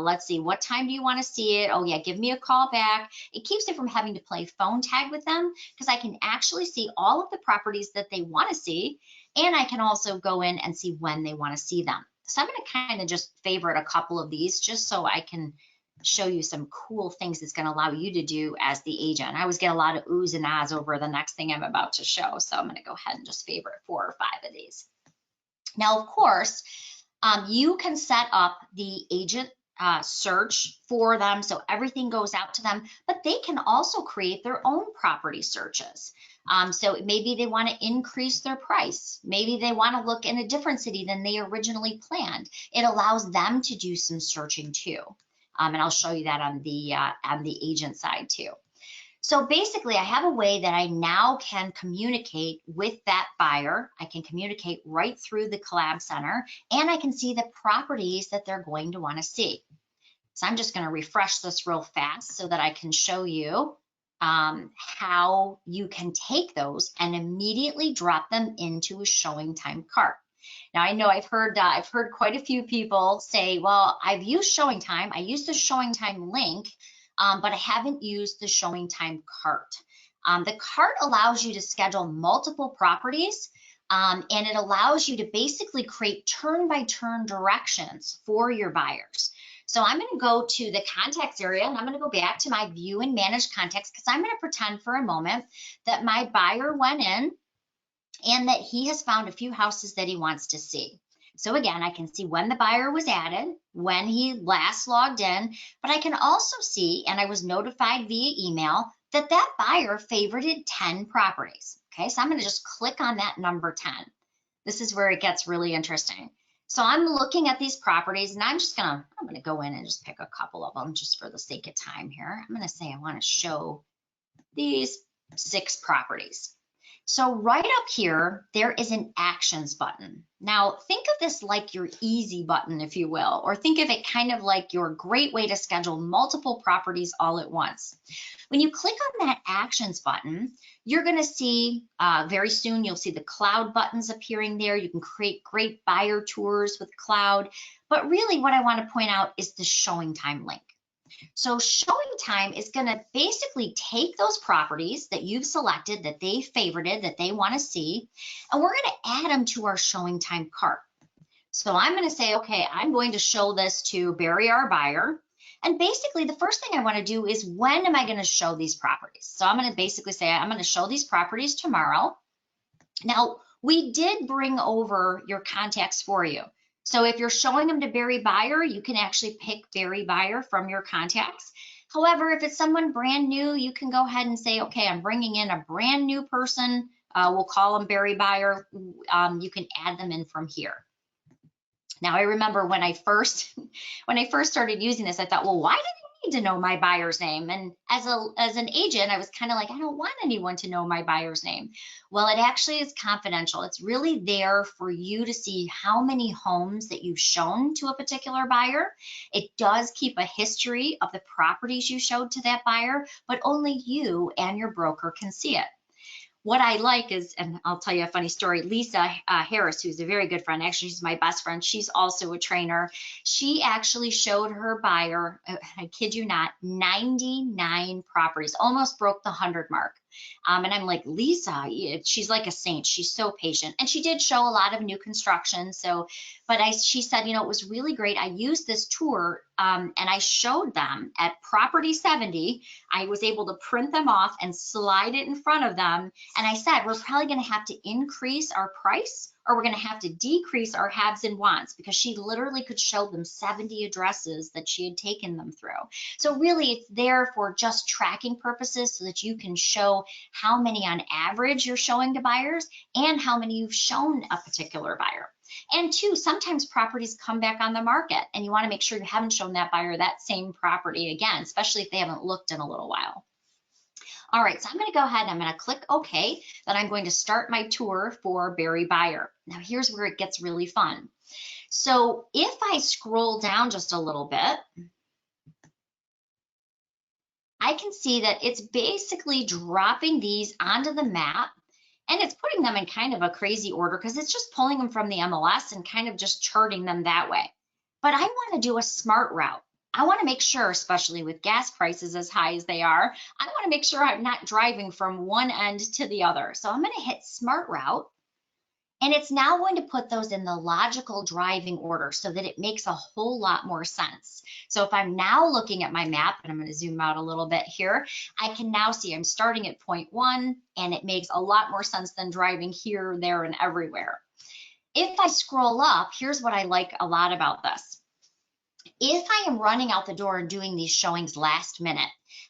let's see, what time do you want to see it? Oh yeah, give me a call back. It keeps me from having to play phone tag with them because I can actually see all of the properties that they want to see, and I can also go in and see when they want to see them. So I'm going to kind of just favorite a couple of these just so I can show you some cool things that's going to allow you to do as the agent. I always get a lot of oohs and ahs over the next thing I'm about to show, so I'm going to go ahead and just favorite 4 or 5 of these. Now, of course, you can set up the agent search for them so everything goes out to them, but they can also create their own property searches. So maybe they want to increase their price. Maybe they want to look in a different city than they originally planned. It allows them to do some searching too. And I'll show you that on the agent side too. So basically, I have a way that I now can communicate with that buyer. I can communicate right through the Collab Center, and I can see the properties that they're going to want to see. So I'm just going to refresh this real fast so that I can show you how you can take those and immediately drop them into a showing time cart. Now, I know I've heard quite a few people say, well, I've used showing time. I used the showing time link, but I haven't used the showing time cart. The cart allows you to schedule multiple properties, and it allows you to basically create turn-by-turn directions for your buyers. So I'm going to go to the contacts area, and I'm going to go back to my view and manage contacts because I'm going to pretend for a moment that my buyer went in and that he has found a few houses that he wants to see. So again, I can see when the buyer was added, when he last logged in, but I can also see, and I was notified via email, that that buyer favorited 10 properties. Okay, so I'm going to just click on that number 10. This is where it gets really interesting. So I'm looking at these properties, and I'm going to go in and just pick a couple of them just for the sake of time here. I'm going to say I want to show these 6 properties. So right up here, there is an actions button. Now think of this like your easy button, if you will, or think of it kind of like your great way to schedule multiple properties all at once. When you click on that actions button, you're going to see very soon, you'll see the cloud buttons appearing there. You can create great buyer tours with cloud. But really what I want to point out is the showing time link. So showing time is going to basically take those properties that you've selected, that they favorited, that they want to see, and we're going to add them to our showing time cart. So I'm going to say, okay, I'm going to show this to Barry, our buyer. And basically the first thing I want to do is, when am I going to show these properties? So I'm going to basically say, I'm going to show these properties tomorrow. Now, we did bring over your contacts for you. So if you're showing them to Barry Buyer, you can actually pick Barry Buyer from your contacts. However, if it's someone brand new, you can go ahead and say, okay, I'm bringing in a brand new person. We'll call them Barry Buyer. You can add them in from here. Now, I remember when I first started using this, I thought, well, why do they need to know my buyer's name? And as an agent, I was kind of like, I don't want anyone to know my buyer's name. Well, it actually is confidential. It's really there for you to see how many homes that you've shown to a particular buyer. It does keep a history of the properties you showed to that buyer, but only you and your broker can see it. What I like is, and I'll tell you a funny story, Lisa Harris, who's a very good friend, actually she's my best friend, she's also a trainer. She actually showed her buyer, I kid you not, 99 properties, almost broke the 100 mark. And I'm like, Lisa, she's like a saint. She's so patient. And she did show a lot of new construction. So, but she said, it was really great. I used this tour and I showed them at property 70. I was able to print them off and slide it in front of them. And I said, we're probably going to have to increase our price, or we're going to have to decrease our haves and wants, because she literally could show them 70 addresses that she had taken them through. So really it's there for just tracking purposes, so that you can show how many on average you're showing to buyers and how many you've shown a particular buyer. And two, sometimes properties come back on the market and you want to make sure you haven't shown that buyer that same property again, especially if they haven't looked in a little while. All right, so I'm going to go ahead and I'm going to click OK. Then I'm going to start my tour for Barry Buyer. Now here's where it gets really fun. So if I scroll down just a little bit, I can see that it's basically dropping these onto the map, and it's putting them in kind of a crazy order because it's just pulling them from the MLS and kind of just charting them that way. But I want to do a smart route. I want to make sure, especially with gas prices as high as they are, I want to make sure I'm not driving from one end to the other. So I'm going to hit Smart Route, and it's now going to put those in the logical driving order so that it makes a whole lot more sense. So if I'm now looking at my map, and I'm going to zoom out a little bit here, I can now see I'm starting at point 1, and it makes a lot more sense than driving here, there, and everywhere. If I scroll up, here's what I like a lot about this. If I am running out the door and doing these showings last minute,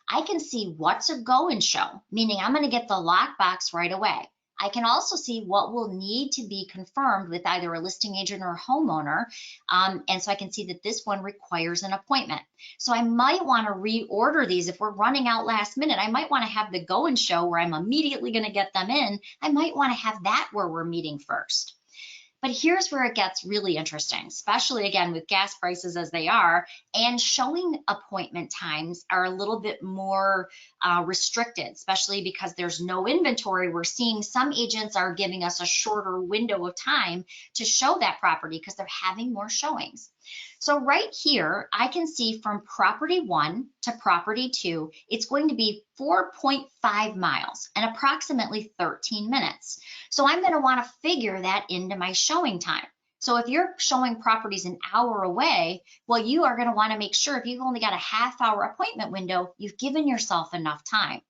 I can see what's a go and show, meaning I'm going to get the lockbox right away. I can also see what will need to be confirmed with either a listing agent or a homeowner. And so I can see that this one requires an appointment. So I might want to reorder these if we're running out last minute. I might want to have the go and show where I'm immediately going to get them in. I might want to have that where we're meeting first. But here's where it gets really interesting, especially again with gas prices as they are, and showing appointment times are a little bit more restricted, especially because there's no inventory. We're seeing some agents are giving us a shorter window of time to show that property because they're having more showings. So right here, I can see from property 1 to property 2, it's going to be 4.5 miles and approximately 13 minutes. So I'm going to want to figure that into my showing time. So if you're showing properties an hour away, well, you are going to want to make sure if you've only got a half-hour appointment window, you've given yourself enough time.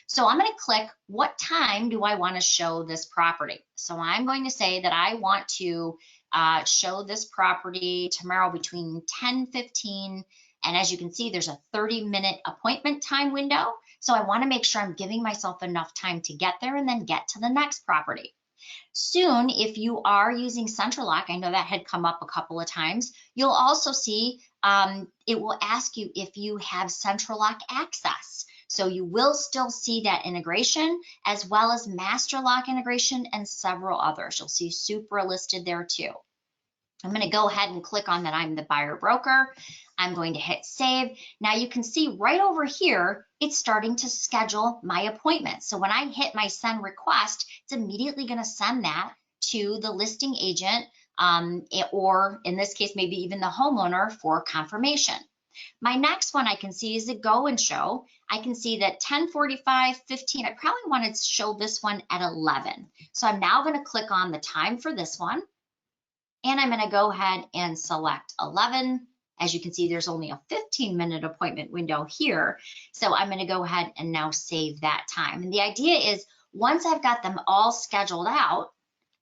So I'm going to click, what time do I want to show this property? So I'm going to say that I want to show this property tomorrow between 10:15, and as you can see, there's a 30-minute appointment time window. So I want to make sure I'm giving myself enough time to get there and then get to the next property. Soon, if you are using Central Lock, I know that had come up a couple of times, you'll also see it will ask you if you have Central Lock access. So you will still see that integration as well as master lock integration and several others. You'll see Supra listed there too. I'm going to go ahead and click on that I'm the buyer broker. I'm going to hit save. Now you can see right over here, it's starting to schedule my appointment. So when I hit my send request, it's immediately going to send that to the listing agent, or in this case, maybe even the homeowner for confirmation. My next one I can see is a go and show. I can see that 10:45, 15, I probably want to show this one at 11. So I'm now going to click on the time for this one. And I'm going to go ahead and select 11. As you can see, there's only a 15-minute appointment window here. So I'm going to go ahead and now save that time. And the idea is once I've got them all scheduled out,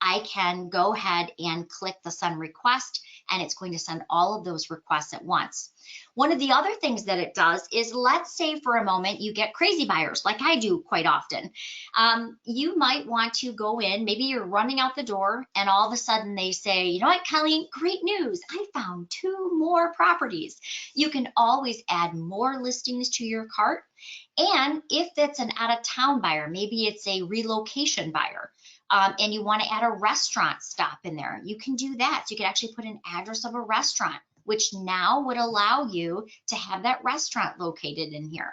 I can go ahead and click the send request, and it's going to send all of those requests at once. One of the other things that it does is, let's say for a moment you get crazy buyers like I do quite often. You might want to go in, maybe you're running out the door and all of a sudden they say, you know what, Kelly, great news, I found 2 more properties. You can always add more listings to your cart. And if it's an out-of-town buyer, maybe it's a relocation buyer, and you want to add a restaurant stop in there, you can do that. So you can actually put an address of a restaurant, which now would allow you to have that restaurant located in here.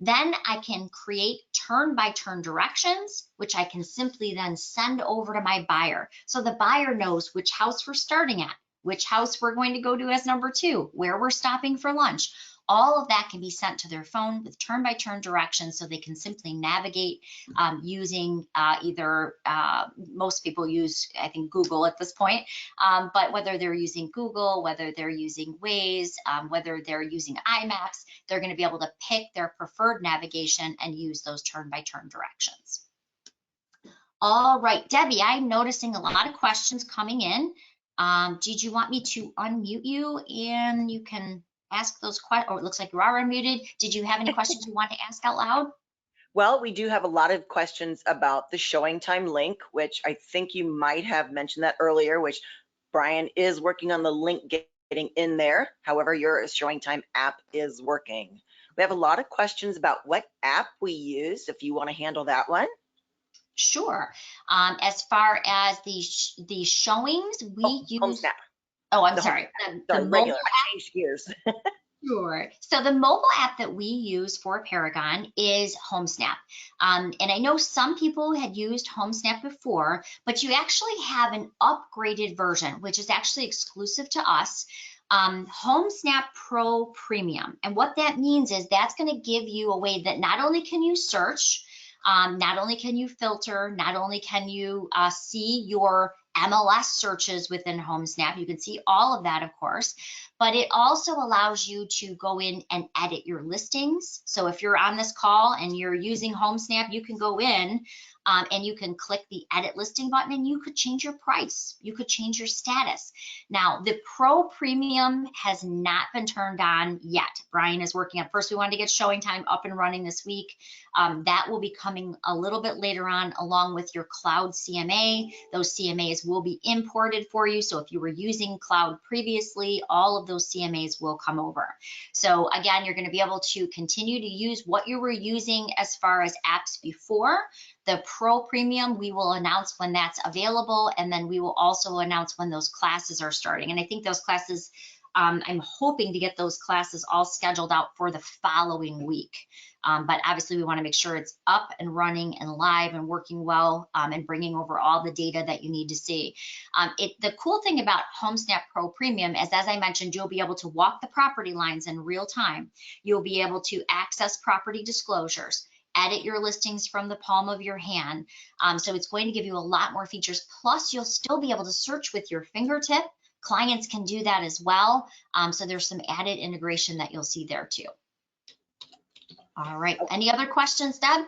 Then I can create turn-by-turn directions, which I can simply then send over to my buyer. So the buyer knows which house we're starting at, which house we're going to go to as number 2, where we're stopping for lunch. All of that can be sent to their phone with turn-by-turn directions, so they can simply navigate using either, most people use, I think, Google at this point, but whether they're using Google, whether they're using Waze, whether they're using iMaps, they're going to be able to pick their preferred navigation and use those turn-by-turn directions. All right, Debbie, I'm noticing a lot of questions coming in. Did you want me to unmute you and you can ask those questions? Oh, it looks like you are unmuted. Did you have any questions you want to ask out loud? Well, we do have a lot of questions about the showing time link, which I think you might have mentioned that earlier, which Brian is working on the link getting in there. However, your showing time app is working. We have a lot of questions about what app we use, if you want to handle that one. Sure. As far as the showings, we use HomeSnap. Oh, I'm sorry. The regular. I changed gears. Sure. So the mobile app that we use for Paragon is HomeSnap. And I know some people had used HomeSnap before, but you actually have an upgraded version, which is actually exclusive to us. HomeSnap Pro Premium. And what that means is that's going to give you a way that not only can you search, not only can you filter, not only can you see your MLS searches within HomeSnap, you can see all of that, of course, but it also allows you to go in and edit your listings. So if you're on this call and you're using HomeSnap, you can go in and you can click the edit listing button and you could change your price. You could change your status. Now, the Pro Premium has not been turned on yet. Brian is working on, first we wanted to get showing time up and running this week. That will be coming a little bit later on, along with your Cloud CMA. Those CMAs will be imported for you. So if you were using Cloud previously, all of those CMAs will come over. So again, you're going to be able to continue to use what you were using as far as apps before. The Pro Premium, we will announce when that's available, and then we will also announce when those classes are starting. And I think those classes, I'm hoping to get those classes all scheduled out for the following week. But obviously we want to make sure it's up and running and live and working well, and bringing over all the data that you need to see. The cool thing about HomeSnap Pro Premium is, as I mentioned, you'll be able to walk the property lines in real time. You'll be able to access property disclosures, edit your listings from the palm of your hand. So it's going to give you a lot more features. Plus, you'll still be able to search with your fingertip. Clients can do that as well. So there's some added integration that you'll see there too. All right. Any other questions, Deb?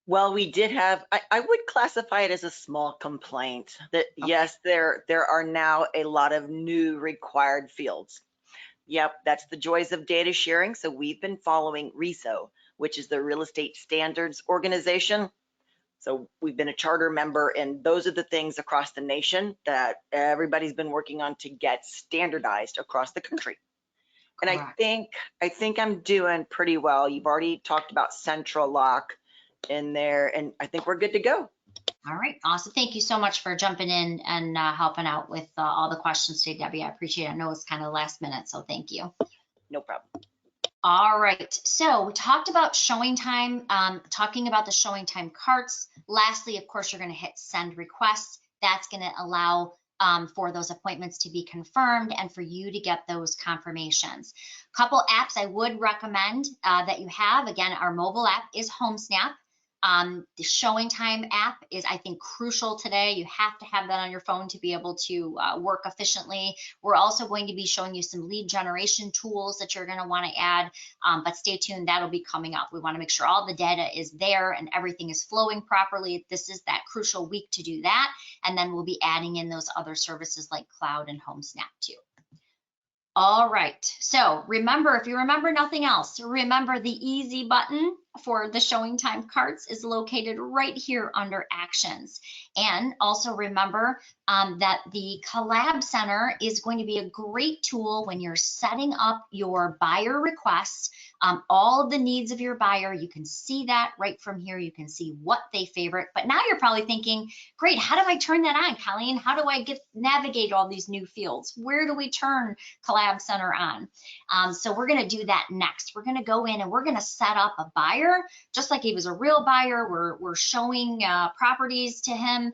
Well, we did have, I would classify it as a small complaint that, okay, yes, there are now a lot of new required fields. Yep, that's the joys of data sharing. So we've been following RESO, which is the Real Estate Standards Organization. So we've been a charter member, and those are the things across the nation that everybody's been working on to get standardized across the country. And Correct. I think I'm doing pretty well. You've already talked about central lock in there, and I think we're good to go. All right, awesome. Thank you so much for jumping in and helping out with all the questions today, Debbie. I appreciate it. I know it's kind of last minute, so thank you. No problem. All right, so we talked about showing time, talking about the showing time carts. Lastly, of course, you're going to hit send requests. That's going to allow for those appointments to be confirmed and for you to get those confirmations. Couple apps I would recommend that you have. Again, our mobile app is HomeSnap. The showing time app is, I think, crucial today. You have to have that on your phone to be able to work efficiently. We're also going to be showing you some lead generation tools that you're going to want to add, but stay tuned. That'll be coming up. We want to make sure all the data is there and everything is flowing properly. This is that crucial week to do that. And then we'll be adding in those other services like Cloud and HomeSnap too. All right, so remember, if you remember nothing else, remember the easy button for the showing time carts is located right here under actions. And also remember that the Collab Center is going to be a great tool when you're setting up your buyer requests, all of the needs of your buyer. You can see that right from here. You can see what they favorite, but now you're probably thinking, great, how do I turn that on, Colleen? How do I navigate all these new fields? Where do we turn Collab Center on? So we're going to do that next. We're going to go in and we're going to set up a buyer just like he was a real buyer. We're showing properties to him.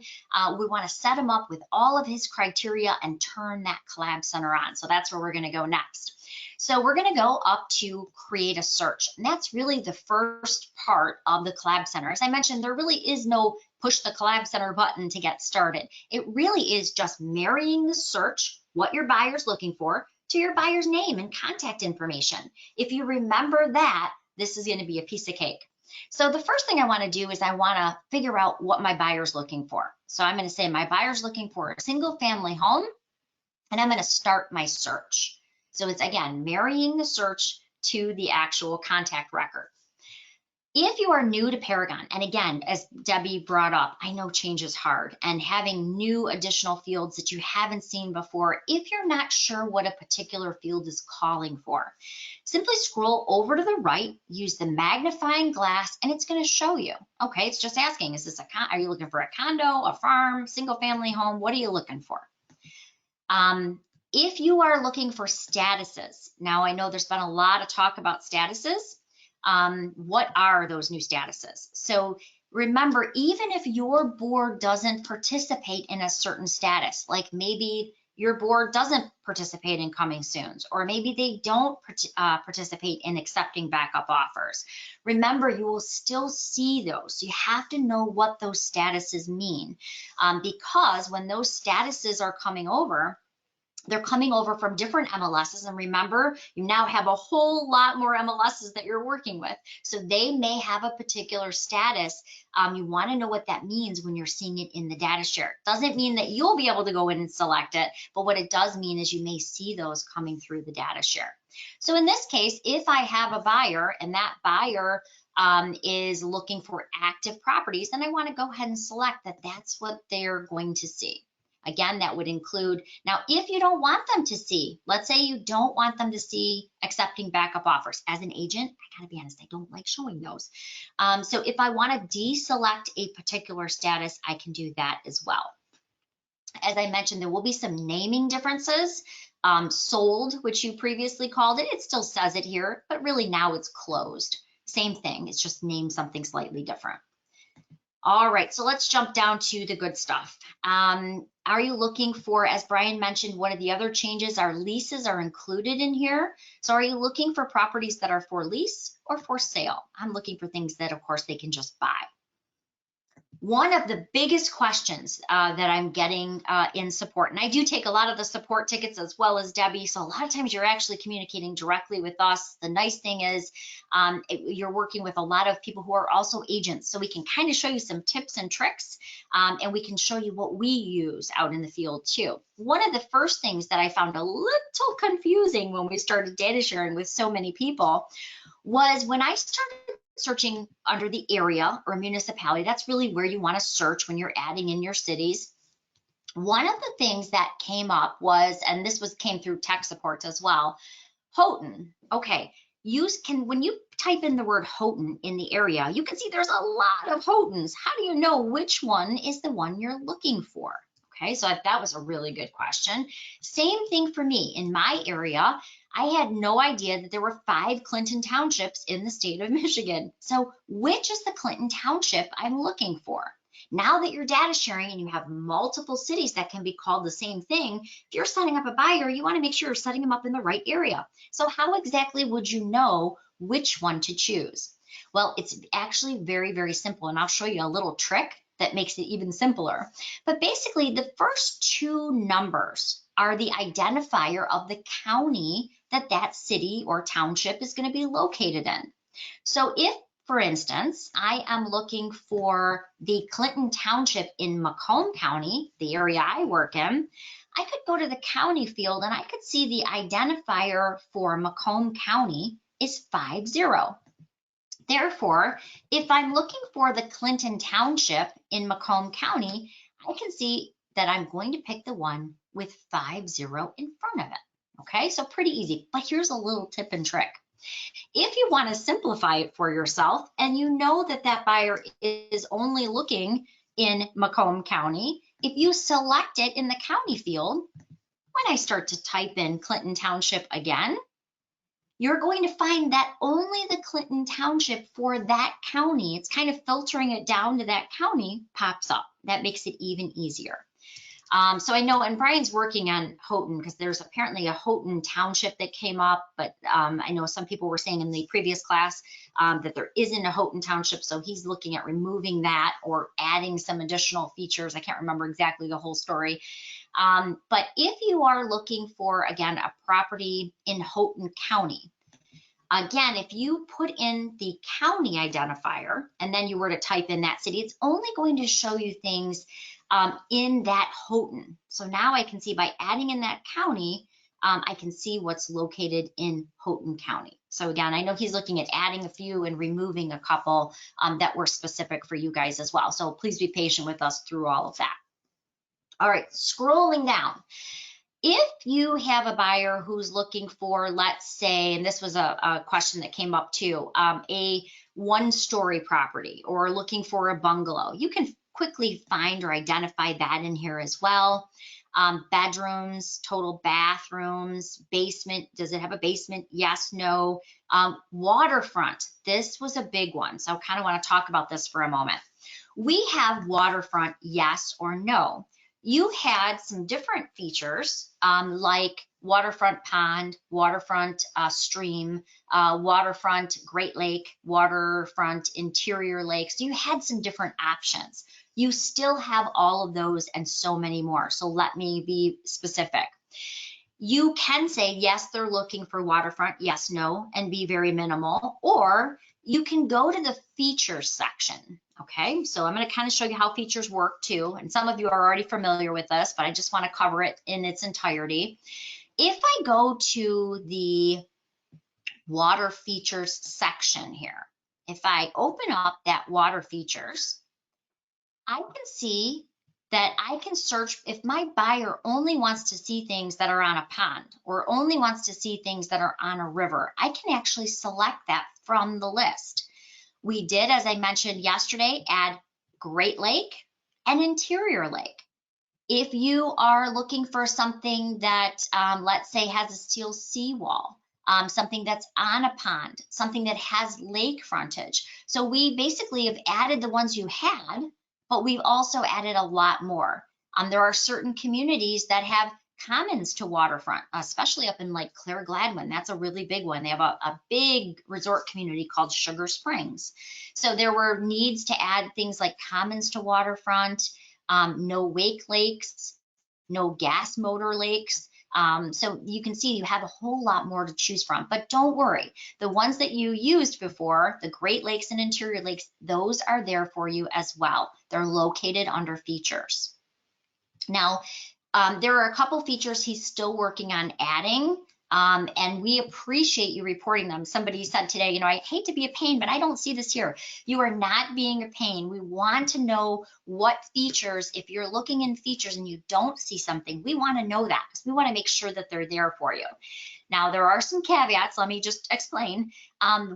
We want to set him up with all of his criteria and turn that Collab Center on. So that's where we're going to go next. So we're going to go up to create a search. And that's really the first part of the Collab Center. As I mentioned, there really is no push the Collab Center button to get started. It really is just marrying the search, what your buyer's looking for, to your buyer's name and contact information. If you remember that, this is going to be a piece of cake. So the first thing I want to do is I want to figure out what my buyer's looking for. So I'm going to say my buyer's looking for a single family home, and I'm going to start my search. So it's, again, marrying the search to the actual contact record. If you are new to Paragon, and again, as Debbie brought up, I know change is hard, and having new additional fields that you haven't seen before, if you're not sure what a particular field is calling for, simply scroll over to the right, use the magnifying glass, and it's going to show you. Okay, it's just asking, is this are you looking for a condo, a farm, single family home? What are you looking for? If you are looking for statuses, now I know there's been a lot of talk about statuses. What are those new statuses? So remember, even if your board doesn't participate in a certain status, like maybe your board doesn't participate in coming soons, or maybe they don't participate in accepting backup offers, remember, you will still see those. So you have to know what those statuses mean, because when those statuses are coming over, they're coming over from different MLSs, and remember, you now have a whole lot more MLSs that you're working with. So they may have a particular status. You want to know what that means when you're seeing it in the data share. Doesn't mean that you'll be able to go in and select it, but what it does mean is you may see those coming through the data share. So in this case, if I have a buyer and that buyer is looking for active properties, then I want to go ahead and select that that's what they're going to see. Again, that would include, now if you don't want them to see, let's say you don't want them to see accepting backup offers. As an agent, I gotta be honest, I don't like showing those. So if I wanna deselect a particular status, I can do that as well. As I mentioned, there will be some naming differences. Sold, which you previously called it, it still says it here, but really now it's closed. Same thing, it's just named something slightly different. All right, so let's jump down to the good stuff. Are you looking for, as Brian mentioned, one of the other changes, our leases are included in here. So are you looking for properties that are for lease or for sale? I'm looking for things that, of course, they can just buy. One of the biggest questions that I'm getting in support, and I do take a lot of the support tickets as well as Debbie, so a lot of times you're actually communicating directly with us. The nice thing is you're working with a lot of people who are also agents, so we can kind of show you some tips and tricks, and we can show you what we use out in the field too. One of the first things that I found a little confusing when we started data sharing with so many people was when I started searching under the area or municipality. That's really where you want to search when you're adding in your cities. One of the things that came up was, and this came through tech support as well, Houghton. Okay. When you type in the word Houghton in the area, you can see there's a lot of Houghtons. How do you know which one is the one you're looking for? Okay, so that was a really good question. Same thing for me. In my area, I had no idea that there were 5 Clinton townships in the state of Michigan. So which is the Clinton township I'm looking for? Now that you're data sharing and you have multiple cities that can be called the same thing, if you're setting up a buyer, you want to make sure you're setting them up in the right area. So how exactly would you know which one to choose? Well, it's actually very, very simple, and I'll show you a little trick that makes it even simpler. But basically, the first 2 numbers are the identifier of the county that city or township is going to be located in. So if, for instance, I am looking for the Clinton Township in Macomb County, the area I work in, I could go to the county field and I could see the identifier for Macomb County is 50. Therefore, if I'm looking for the Clinton Township in Macomb County, I can see that I'm going to pick the one with 50 in front of it. Okay, so pretty easy, but here's a little tip and trick. If you want to simplify it for yourself and you know that that buyer is only looking in Macomb County, if you select it in the county field, when I start to type in Clinton Township again, you're going to find that only the Clinton Township for that county, it's kind of filtering it down to that county, pops up. That makes it even easier. So I know, and Brian's working on Houghton because there's apparently a Houghton Township that came up, but I know some people were saying in the previous class that there isn't a Houghton Township, so he's looking at removing that or adding some additional features. I can't remember exactly the whole story. But if you are looking for, again, a property in Houghton County, again, if you put in the county identifier and then you were to type in that city, it's only going to show you things in that Houghton. So now I can see by adding in that county, I can see what's located in Houghton County. So again, I know he's looking at adding a few and removing a couple that were specific for you guys as well. So please be patient with us through all of that. All right, scrolling down. If you have a buyer who's looking for, let's say, and this was a question that came up too, a 1-story property or looking for a bungalow, you can quickly find or identify that in here as well. Bedrooms, total bathrooms, basement, does it have a basement? Yes, no. Waterfront, this was a big one. So I kind of want to talk about this for a moment. We have waterfront, yes or no. You had some different features like waterfront pond, waterfront stream, waterfront Great Lake, waterfront interior lakes. You had some different options. You still have all of those and so many more. So let me be specific. You can say, yes, they're looking for waterfront, yes, no, and be very minimal, or you can go to the features section. Okay, so I'm going to kind of show you how features work too. And some of you are already familiar with this, but I just want to cover it in its entirety. If I go to the water features section here, if I open up that water features, I can see that I can search. If my buyer only wants to see things that are on a pond or only wants to see things that are on a river, I can actually select that from the list. We did, as I mentioned yesterday, add Great Lake and Interior Lake. If you are looking for something that, let's say, has a steel seawall, something that's on a pond, something that has lake frontage. So we basically have added the ones you had, but we've also added a lot more. There are certain communities that have commons to waterfront, especially up in like Clare Gladwin. That's a really big one. They have a big resort community called Sugar Springs. So there were needs to add things like commons to waterfront, no wake lakes, no gas motor lakes. So you can see you have a whole lot more to choose from, but don't worry. The ones that you used before, the Great Lakes and Interior Lakes, those are there for you as well. They're located under features. Now, there are a couple features he's still working on adding, and we appreciate you reporting them. Somebody said today, you know, I hate to be a pain, but I don't see this here. You are not being a pain. We want to know what features, if you're looking in features and you don't see something, we want to know that because we want to make sure that they're there for you. Now, there are some caveats. Let me just explain.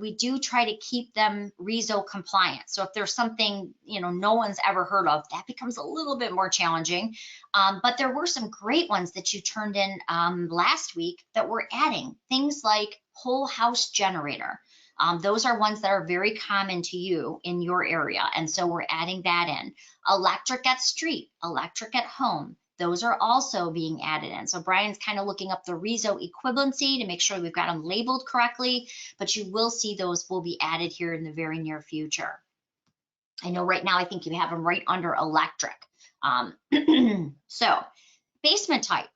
We do try to keep them REZO compliant. So if there's something, no one's ever heard of, that becomes a little bit more challenging. But there were some great ones that you turned in last week that we're adding. Things like whole house generator. Those are ones that are very common to you in your area. And so we're adding that in. Electric at street, electric at home. Those are also being added in. So Brian's kind of looking up the REZO equivalency to make sure we've got them labeled correctly, but you will see those will be added here in the very near future. I know right now, I think you have them right under electric. So basement type,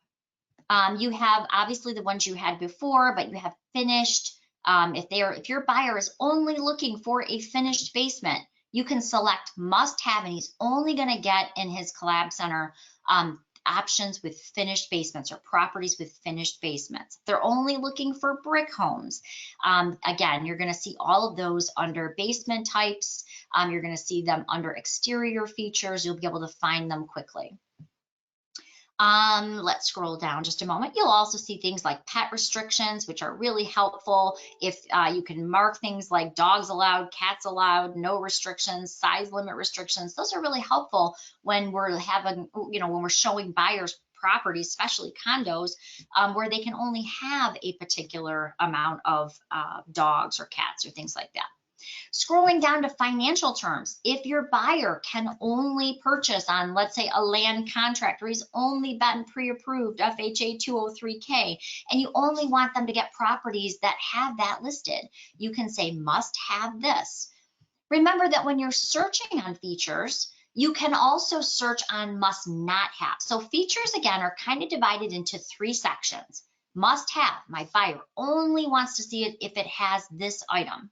you have obviously the ones you had before, but you have finished. If your buyer is only looking for a finished basement, you can select must have, and he's only going to get in his Collab Center options with finished basements or properties with finished basements. If they're only looking for brick homes, again, you're going to see all of those under basement types. You're going to see them under exterior features. You'll be able to find them quickly. Let's scroll down just a moment. You'll also see things like pet restrictions, which are really helpful. If you can mark things like dogs allowed, cats allowed, no restrictions, size limit restrictions. Those are really helpful when we're having, when we're showing buyers properties, especially condos, where they can only have a particular amount of dogs or cats or things like that. Scrolling down to financial terms, if your buyer can only purchase on, let's say, a land contract, or he's only been pre-approved FHA 203K, and you only want them to get properties that have that listed, you can say must have this. Remember that when you're searching on features, you can also search on must not have. So features, again, are kind of divided into 3 sections. Must have, my buyer only wants to see it if it has this item.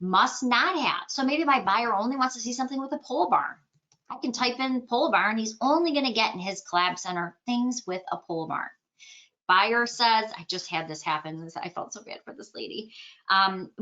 Must not have. So maybe my buyer only wants to see something with a pole barn. I can type in pole barn. He's only going to get in his Collab Center things with a pole barn. Buyer says, I just had this happen. I felt so bad for this lady.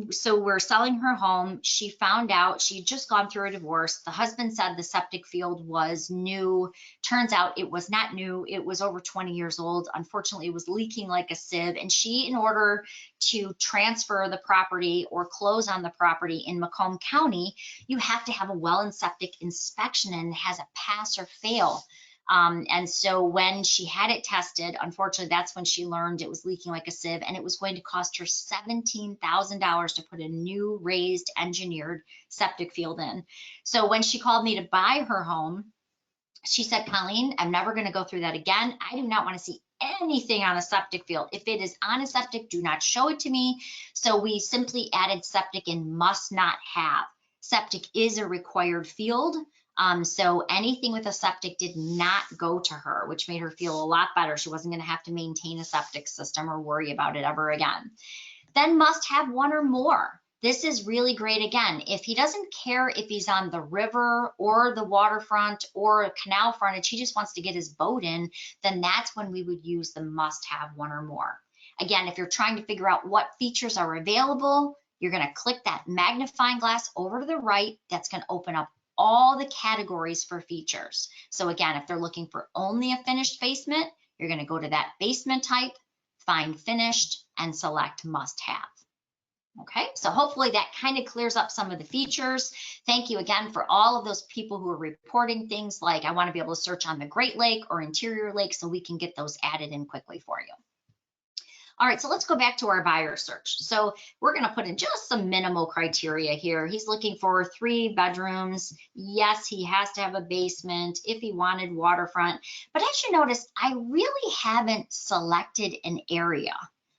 So we're selling her home. She found out she'd just gone through a divorce. The husband said the septic field was new. Turns out it was not new. It was over 20 years old. Unfortunately, it was leaking like a sieve. And she, in order to transfer the property or close on the property in Macomb County, you have to have a well and septic inspection, and it has a pass or fail. And so when she had it tested, unfortunately, that's when she learned it was leaking like a sieve, and it was going to cost her $17,000 to put a new raised engineered septic field in. So when she called me to buy her home, she said, Colleen, I'm never going to go through that again. I do not want to see anything on a septic field. If it is on a septic, do not show it to me. So we simply added septic in must not have. Septic is a required field. So anything with a septic did not go to her, which made her feel a lot better. She wasn't going to have to maintain a septic system or worry about it ever again. Then must have 1 or more. This is really great. Again, if he doesn't care if he's on the river or the waterfront or a canal frontage, he just wants to get his boat in, then that's when we would use the must have 1 or more. Again, if you're trying to figure out what features are available, you're going to click that magnifying glass over to the right. That's going to open up all the categories for features. So again, if they're looking for only a finished basement, you're going to go to that basement type, find finished, and select must have. Okay, so hopefully that kind of clears up some of the features. Thank you again for all of those people who are reporting things like, I want to be able to search on the Great Lake or interior lake, so we can get those added in quickly for you. All right, so let's go back to our buyer search. So we're going to put in just some minimal criteria here. He's looking for 3 bedrooms. Yes, he has to have a basement if he wanted waterfront. But as you notice, I really haven't selected an area.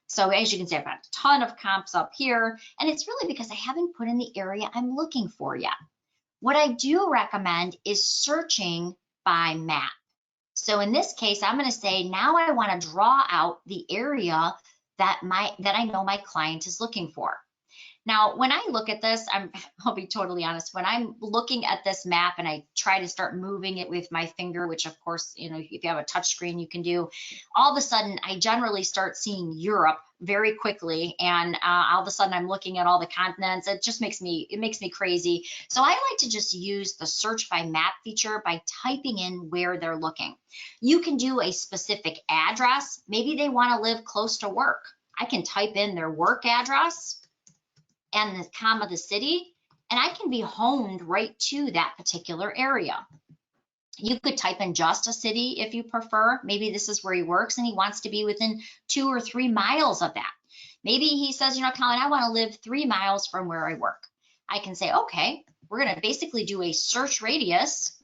So as you can see, I've got a ton of comps up here, and it's really because I haven't put in the area I'm looking for yet. What I do recommend is searching by map. So in this case, I'm going to say, now I want to draw out the area that I know my client is looking for. Now, when I look at this, I'll be totally honest, when I'm looking at this map and I try to start moving it with my finger, which of course, if you have a touch screen, you can do, all of a sudden, I generally start seeing Europe very quickly. And all of a sudden I'm looking at all the continents. It just makes me crazy. So I like to just use the search by map feature by typing in where they're looking. You can do a specific address. Maybe they want to live close to work. I can type in their work address and the comma the city, and I can be honed right to that particular area. You could type in just a city if you prefer. Maybe this is where he works and he wants to be within 2 or 3 miles of that. Maybe he says, you know, Colin, I want to live 3 miles from where I work. I can say, okay, we're going to basically do a search radius.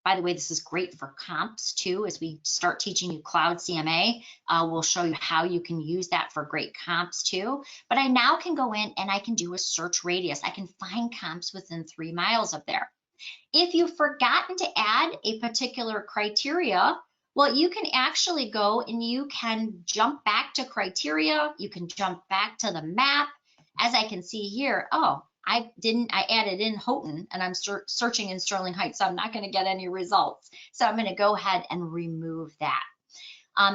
By the way, this is great for comps too. As we start teaching you Cloud CMA, we'll show you how you can use that for great comps too. But I now can go in and I can do a search radius. I can find comps within 3 miles of there. If you've forgotten to add a particular criteria, well, you can actually go and you can jump back to criteria. You can jump back to the map. As I can see here, oh, I added in Houghton and I'm searching in Sterling Heights, so I'm not going to get any results. So I'm going to go ahead and remove that.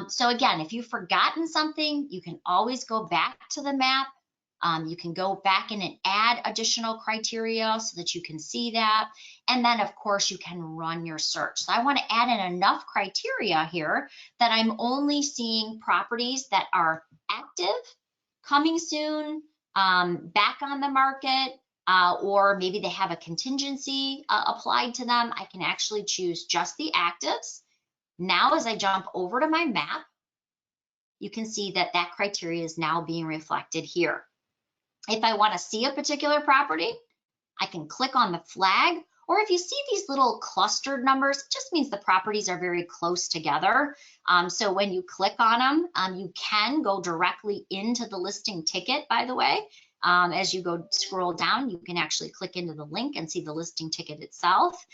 So again, if you've forgotten something, you can always go back to the map. You can go back in and add additional criteria so that you can see that. And then of course you can run your search. So I want to add in enough criteria here that I'm only seeing properties that are active, coming soon, back on the market, or maybe they have a contingency applied to them. I can actually choose just the actives. Now, as I jump over to my map, you can see that that criteria is now being reflected here. If I want to see a particular property, I can click on the flag, or if you see these little clustered numbers, it just means the properties are very close together. So when you click on them, you can go directly into the listing ticket, by the way. As you go scroll down, you can actually click into the link and see the listing ticket itself.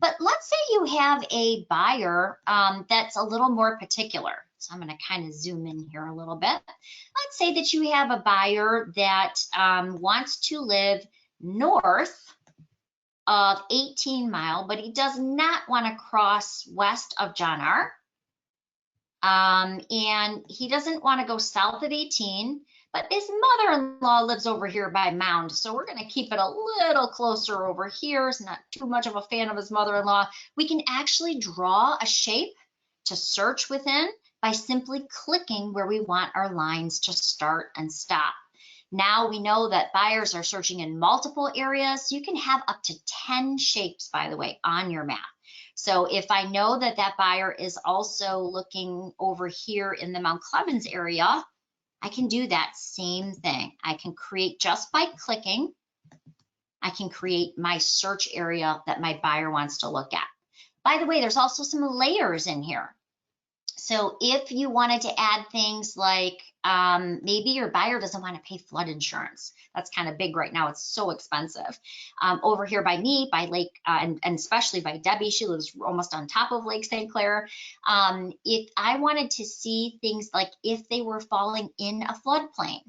But let's say you have a buyer that's a little more particular. So I'm going to kind of zoom in here a little bit. Let's say that you have a buyer that wants to live north of 18 Mile, but he does not want to cross west of John R. And he doesn't want to go south of 18, but his mother-in-law lives over here by Mound. So we're going to keep it a little closer over here. He's not too much of a fan of his mother-in-law. We can actually draw a shape to search within by simply clicking where we want our lines to start and stop. Now we know that buyers are searching in multiple areas. You can have up to 10 shapes, by the way, on your map. So if I know that that buyer is also looking over here in the Mount Clemens area, I can do that same thing. I can create just by clicking, I can create my search area that my buyer wants to look at. By the way, there's also some layers in here. So if you wanted to add things like maybe your buyer doesn't want to pay flood insurance. That's kind of big right now. It's so expensive. Over here by me, by Lake, and especially by Debbie, she lives almost on top of Lake St. Clair. If I wanted to see things like if they were falling in a floodplain,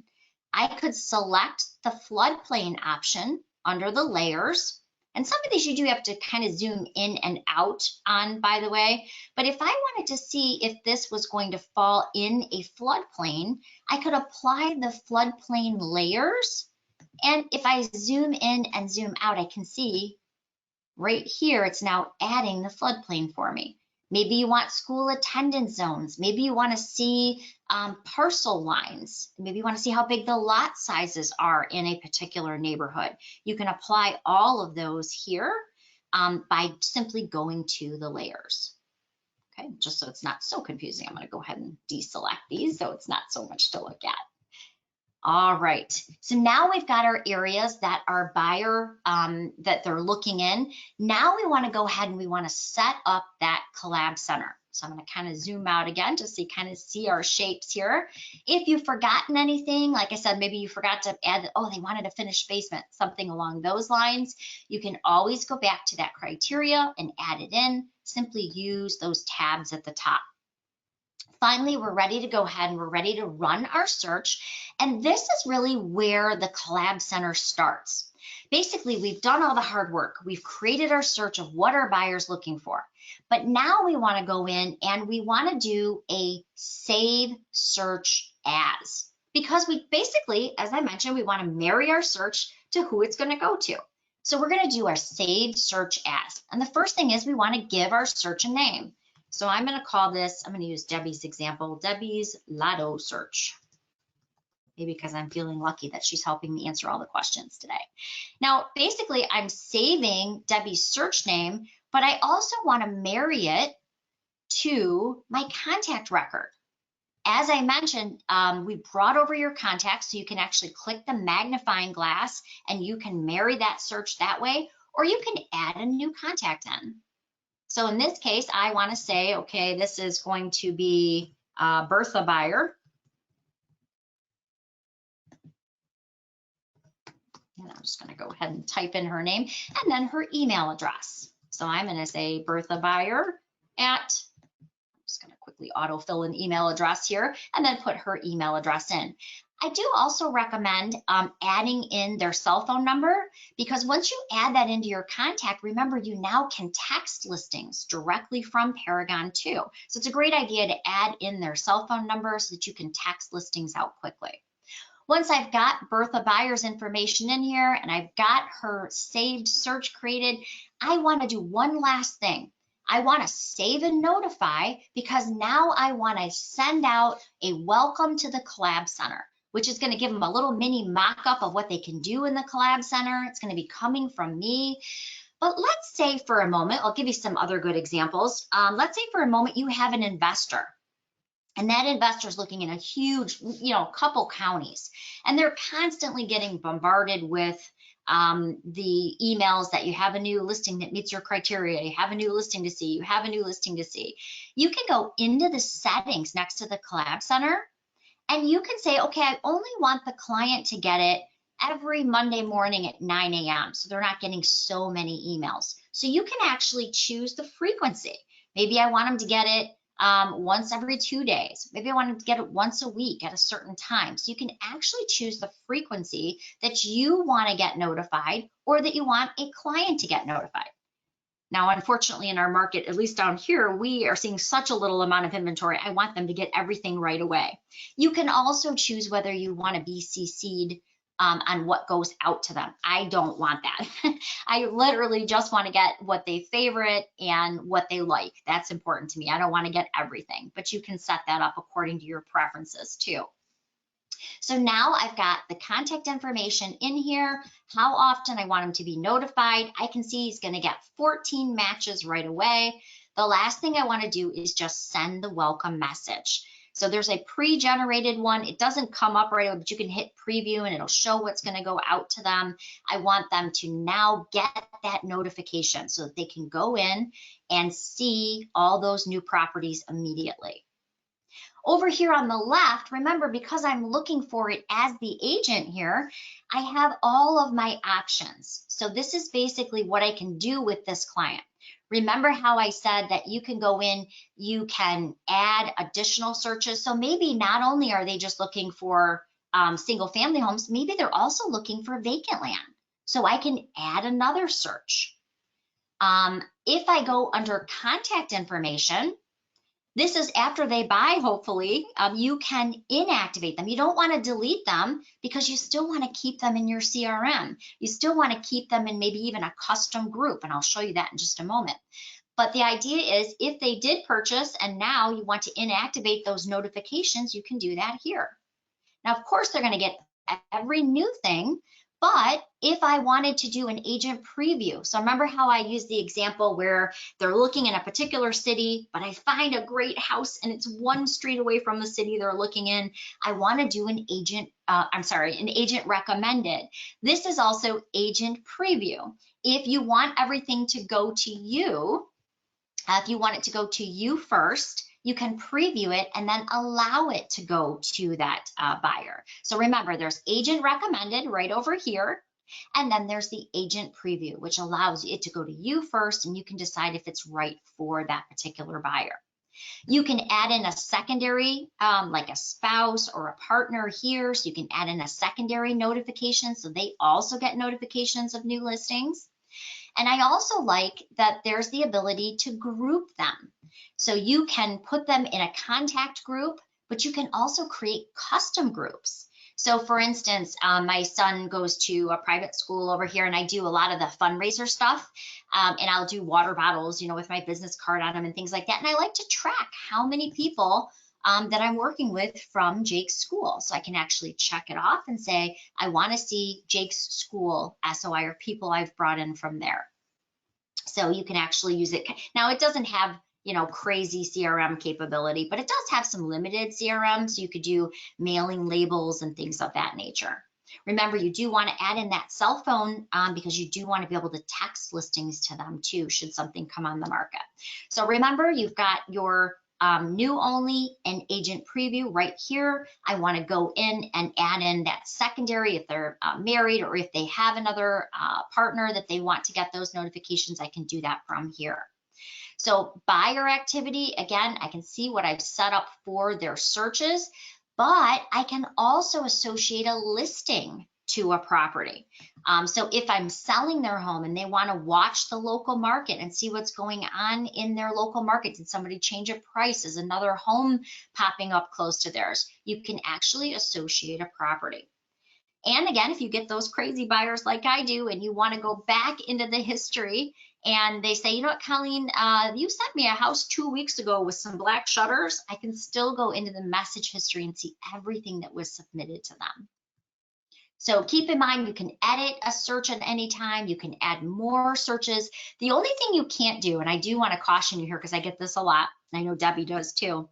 I could select the floodplain option under the layers. And some of these you do have to kind of zoom in and out on, by the way. But if I wanted to see if this was going to fall in a floodplain, I could apply the floodplain layers. And if I zoom in and zoom out, I can see right here, it's now adding the floodplain for me. Maybe you want school attendance zones. Maybe you want to see parcel lines. Maybe you want to see how big the lot sizes are in a particular neighborhood. You can apply all of those here by simply going to the layers. Okay, just so it's not so confusing, I'm going to go ahead and deselect these so it's not so much to look at. All right, so now we've got our areas that our buyer, that they're looking in. Now we want to go ahead and we want to set up that Collab Center. So I'm going to kind of zoom out again just so you kind of see our shapes here. If you've forgotten anything, like I said, maybe you forgot to add, oh, they wanted a finished basement, something along those lines, you can always go back to that criteria and add it in. Simply use those tabs at the top. Finally, we're ready to go ahead and we're ready to run our search. And this is really where the Collab Center starts. Basically, we've done all the hard work. We've created our search of what our buyer's looking for. But now we want to go in and we want to do a save search as. Because we basically, as I mentioned, we want to marry our search to who it's going to go to. So we're going to do our save search as. And the first thing is we want to give our search a name. So I'm going to call this, I'm going to use Debbie's example, Debbie's Lotto search. maybe because I'm feeling lucky that she's helping me answer all the questions today. Now, basically, I'm saving Debbie's search name, but I also want to marry it to my contact record. As I mentioned, we brought over your contacts, so you can actually click the magnifying glass and you can marry that search that way, or you can add a new contact in. So in this case, I want to say, okay, this is going to be Bertha Buyer. And I'm just going to go ahead and type in her name and then her email address. So I'm going to say Bertha Buyer at, I'm just going to quickly autofill an email address here and then put her email address in. I do also recommend adding in their cell phone number, because once you add that into your contact, remember, you now can text listings directly from Paragon too. So it's a great idea to add in their cell phone number so that you can text listings out quickly. Once I've got Bertha Buyer's information in here and I've got her saved search created, I want to do one last thing. I want to save and notify, because now I want to send out a welcome to the Collab Center, which is going to give them a little mini mock-up of what they can do in the Collab Center. It's going to be coming from me. But let's say for a moment, I'll give you some other good examples. Let's say for a moment you have an investor, and that investor is looking in a huge, couple counties, and they're constantly getting bombarded with the emails that you have a new listing that meets your criteria, you have a new listing to see, you have a new listing to see. You can go into the settings next to the Collab Center, and you can say, okay, I only want the client to get it every Monday morning at 9 a.m. So they're not getting so many emails. So you can actually choose the frequency. Maybe I want them to get it once every 2 days. Maybe I want them to get it once a week at a certain time. So you can actually choose the frequency that you want to get notified, or that you want a client to get notified. Now, unfortunately, in our market, at least down here, we are seeing such a little amount of inventory. I want them to get everything right away. You can also choose whether you want to be CC'd on what goes out to them. I don't want that. I literally just want to get what they favorite and what they like. That's important to me. I don't want to get everything, but you can set that up according to your preferences too. So now I've got the contact information in here, how often I want him to be notified. I can see he's going to get 14 matches right away. The last thing I want to do is just send the welcome message. So there's a pre-generated one. It doesn't come up right away, but you can hit preview and it'll show what's going to go out to them. I want them to now get that notification so that they can go in and see all those new properties immediately. Over here on the left, remember, because I'm looking for it as the agent here, I have all of my options. So this is basically what I can do with this client. Remember how I said that you can go in, you can add additional searches. So maybe not only are they just looking for single family homes, maybe they're also looking for vacant land. So I can add another search. If I go under contact information, this is after they buy, hopefully, you can inactivate them. You don't want to delete them because you still want to keep them in your CRM. You still want to keep them in maybe even a custom group, and I'll show you that in just a moment. But the idea is, if they did purchase and now you want to inactivate those notifications, you can do that here. Now, of course, they're going to get every new thing, but if I wanted to do an agent preview, so remember how I used the example where they're looking in a particular city, but I find a great house and it's one street away from the city they're looking in. I want to do an agent, an agent recommended. This is also agent preview. If you want everything to go to you, if you want it to go to you first, you can preview it and then allow it to go to that buyer. So remember, there's agent recommended right over here, and then there's the agent preview, which allows it to go to you first, and you can decide if it's right for that particular buyer. You can add in a secondary, like a spouse or a partner here, so you can add in a secondary notification so they also get notifications of new listings. And I also like that there's the ability to group them. So you can put them in a contact group, but you can also create custom groups. So for instance, my son goes to a private school over here, and I do a lot of the fundraiser stuff. And I'll do water bottles, with my business card on them and things like that. And I like to track how many people that I'm working with from Jake's school. So I can actually check it off and say, I want to see Jake's school SOI or people I've brought in from there. So you can actually use it. Now it doesn't have, you know, crazy CRM capability, but it does have some limited CRM. So you could do mailing labels and things of that nature. Remember, you do want to add in that cell phone because you do want to be able to text listings to them too, should something come on the market. So remember, you've got your new only and agent preview right here. I want to go in and add in that secondary if they're married or if they have another partner that they want to get those notifications, I can do that from here. So buyer activity, again, I can see what I've set up for their searches, but I can also associate a listing to a property. So if I'm selling their home and they want to watch the local market and see what's going on in their local market, did somebody change a price? Is another home popping up close to theirs? You can actually associate a property. And again, if you get those crazy buyers like I do and you want to go back into the history and they say, you know what, Colleen, you sent me a house 2 weeks ago with some black shutters, I can still go into the message history and see everything that was submitted to them. So keep in mind, you can edit a search at any time. You can add more searches. The only thing you can't do, and I do want to caution you here because I get this a lot, and I know Debbie does too,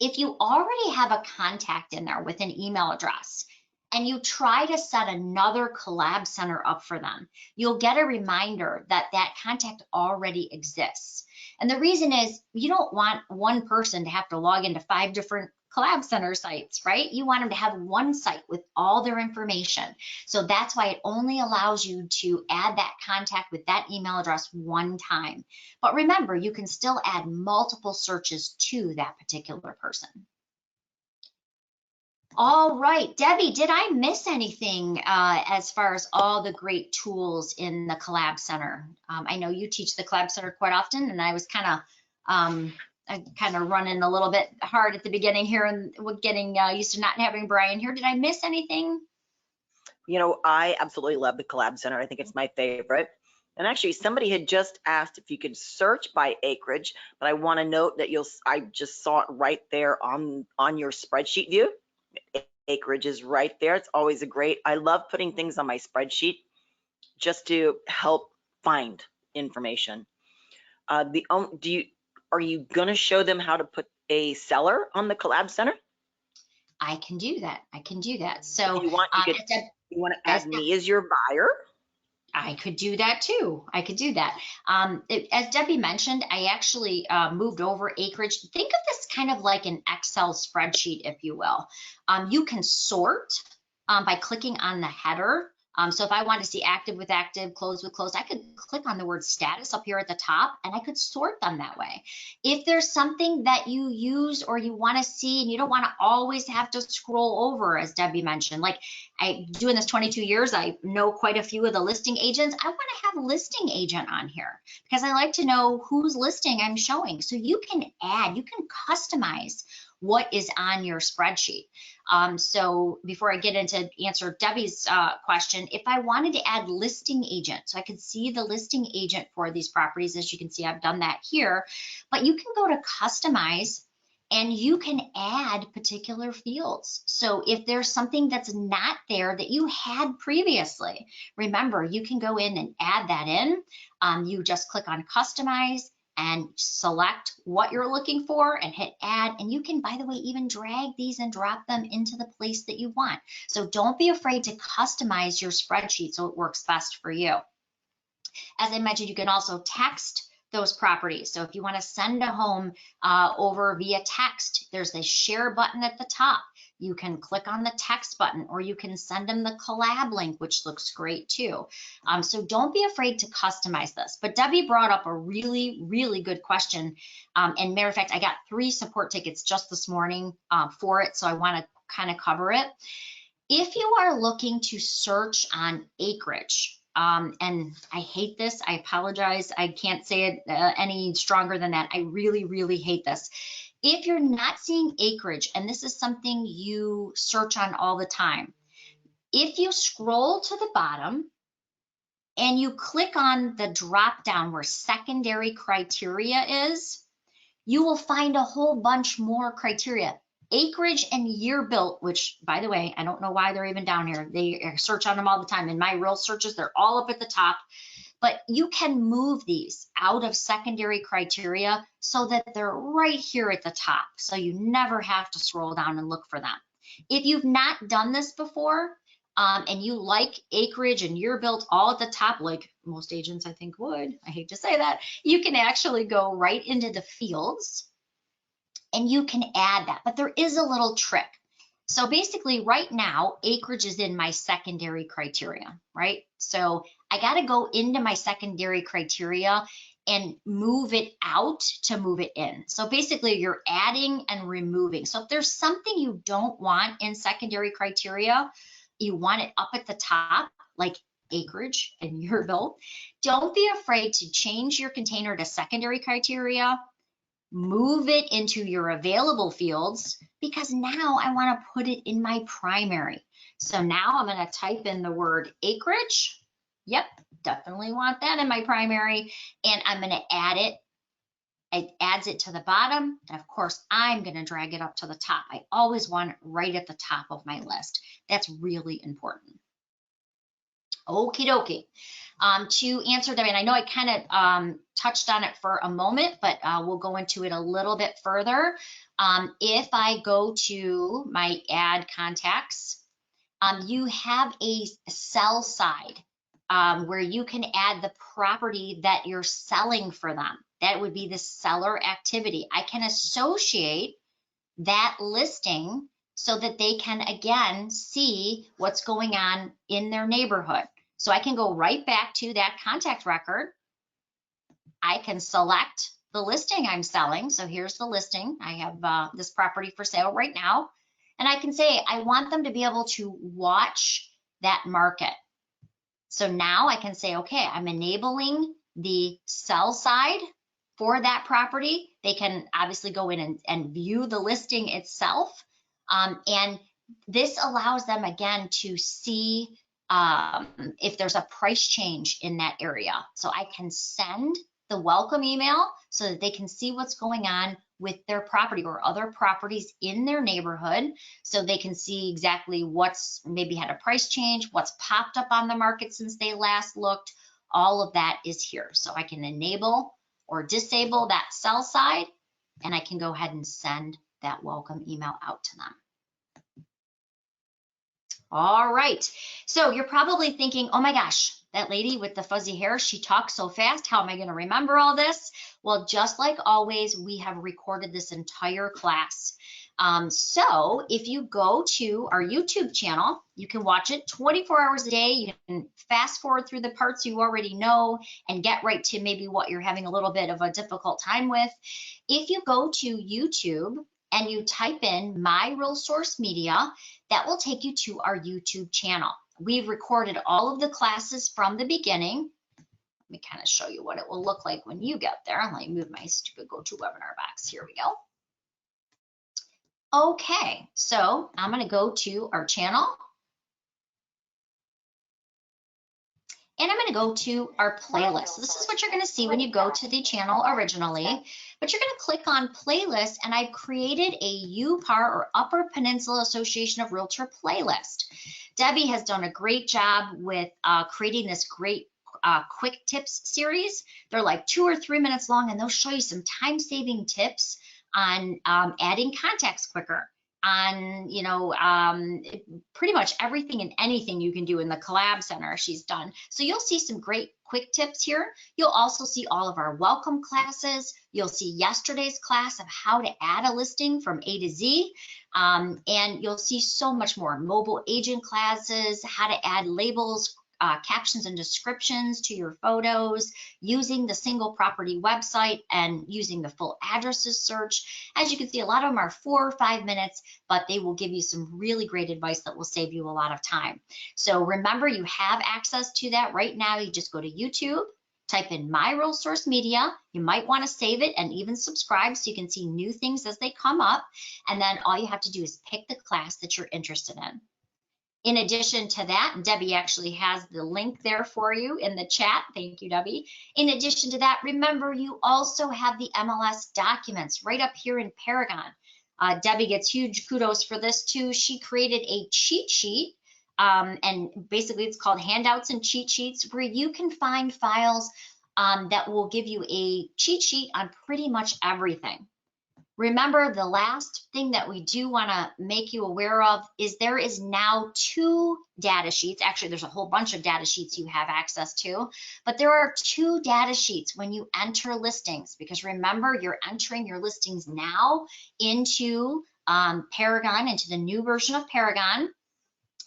if you already have a contact in there with an email address, and you try to set another Collab Center up for them, you'll get a reminder that that contact already exists. And the reason is you don't want one person to have to log into 5 different Collab Center sites, right? You want them to have one site with all their information. So that's why it only allows you to add that contact with that email address one time. But remember, you can still add multiple searches to that particular person. All right, Debbie, did I miss anything as far as all the great tools in the Collab Center? I know you teach the Collab Center quite often, and I was kind of running a little bit hard at the beginning here and getting used to not having Brian here. Did I miss anything? You know, I absolutely love the Collab Center. I think it's my favorite. And actually, somebody had just asked if you could search by acreage, but I want to note that I just saw it right there on your spreadsheet view. Acreage is right there. It's always I love putting things on my spreadsheet just to help find information. Are you going to show them how to put a seller on the Collab Center? I can do that. I can do that. So you want to add me as your buyer? I could do that too. I could do that. As Debbie mentioned, I actually moved over Acreage. Think of this kind of like an Excel spreadsheet, if you will. You can sort by clicking on the header. So if I want to see active with active, closed with closed, I could click on the word status up here at the top and I could sort them that way. If there's something that you use or you want to see and you don't want to always have to scroll over, as Debbie mentioned, like doing this 22 years, I know quite a few of the listing agents. I want to have listing agent on here because I like to know whose listing I'm showing. So you can add, you can customize what is on your spreadsheet. So before I get into answer Debbie's question, if I wanted to add listing agent, so I could see the listing agent for these properties, as you can see, I've done that here, but you can go to customize and you can add particular fields. So if there's something that's not there that you had previously, remember, you can go in and add that in. You just click on customize and select what you're looking for and hit add. And you can, by the way, even drag these and drop them into the place that you want. So don't be afraid to customize your spreadsheet so it works best for you. As I mentioned, you can also text those properties. So if you want to send a home over via text, there's a share button at the top. You can click on the text button or you can send them the collab link, which looks great too. So don't be afraid to customize this. But Debbie brought up a really, really good question. And matter of fact, I got 3 support tickets just this morning for it. So I want to kind of cover it. If you are looking to search on Acreage, and I hate this, I apologize, I can't say it any stronger than that. I really, really hate this. If you're not seeing Acreage, and this is something you search on all the time, if you scroll to the bottom and you click on the drop down where secondary criteria is, you will find a whole bunch more criteria. Acreage and year built, which by the way, I don't know why they're even down here. They search on them all the time. In my real searches, they're all up at the top. But you can move these out of secondary criteria so that they're right here at the top. So you never have to scroll down and look for them. If you've not done this before, and you like acreage and year built all at the top, like most agents I think would, I hate to say that, you can actually go right into the fields and you can add that. But there is a little trick. So basically right now, acreage is in my secondary criteria, right? So I got to go into my secondary criteria and move it out to move it in. So basically you're adding and removing. So if there's something you don't want in secondary criteria, you want it up at the top, like acreage and year built, don't be afraid to change your container to secondary criteria, move it into your available fields, because now I want to put it in my primary. So now I'm going to type in the word acreage. Yep, definitely want that in my primary. And I'm going to add it. It adds it to the bottom. And of course, I'm going to drag it up to the top. I always want it right at the top of my list. That's really important. Okie dokie. To answer that, and I know I kind of touched on it for a moment, but we'll go into it a little bit further. If I go to my add contacts, you have a sell side where you can add the property that you're selling for them. That would be the seller activity. I can associate that listing so that they can, again, see what's going on in their neighborhood. So I can go right back to that contact record. I can select the listing I'm selling. So here's the listing. I have this property for sale right now. And I can say, I want them to be able to watch that market. So now I can say, okay, I'm enabling the sell side for that property. They can obviously go in and view the listing itself. And this allows them, again, to see if there's a price change in that area. So I can send the welcome email so that they can see what's going on with their property or other properties in their neighborhood, so they can see exactly what's maybe had a price change, what's popped up on the market since they last looked. All of that is here. So I can enable or disable that sell side, and I can go ahead and send that welcome email out to them. All right, so you're probably thinking, oh my gosh, that lady with the fuzzy hair, she talks so fast. How am I going to remember all this? Well, just like always, we have recorded this entire class. So if you go to our YouTube channel, you can watch it 24 hours a day. You can fast forward through the parts you already know and get right to maybe what you're having a little bit of a difficult time with. If you go to YouTube and you type in My Real Source Media, that will take you to our YouTube channel. We've recorded all of the classes from the beginning. Let me kind of show you what it will look like when you get there. Let me move my stupid GoToWebinar box. Here we go. Okay, so I'm going to go to our channel. And I'm going to go to our playlist. So this is what you're going to see when you go to the channel originally, but you're going to click on playlist, and I've created a UPAR or Upper Peninsula Association of Realtor playlist. Debbie has done a great job with creating this great quick tips series. They're like 2 or 3 minutes long, and they'll show you some time-saving tips on adding contacts quicker, on, you know, pretty much everything and anything you can do in the Collab Center she's done. So you'll see some great quick tips here. You'll also see all of our welcome classes. You'll see yesterday's class of how to add a listing from A to Z. And you'll see so much more. Mobile agent classes, how to add labels, captions and descriptions to your photos, using the single property website and using the full addresses search. As you can see, a lot of them are 4 or 5 minutes, but they will give you some really great advice that will save you a lot of time. So remember, you have access to that right now. You just go to YouTube, type in My Real Source Media. You might want to save it and even subscribe so you can see new things as they come up. And then all you have to do is pick the class that you're interested in. In addition to that, Debbie actually has the link there for you in the chat. Thank you, Debbie. In addition to that, remember you also have the MLS documents right up here in Paragon. Debbie gets huge kudos for this too. She created a cheat sheet, and basically it's called handouts and cheat sheets, where you can find files that will give you a cheat sheet on pretty much everything. Remember, the last thing that we do want to make you aware of is there is now 2 data sheets. Actually, there's a whole bunch of data sheets you have access to, but there are 2 data sheets when you enter listings, because remember, you're entering your listings now into Paragon, into the new version of Paragon.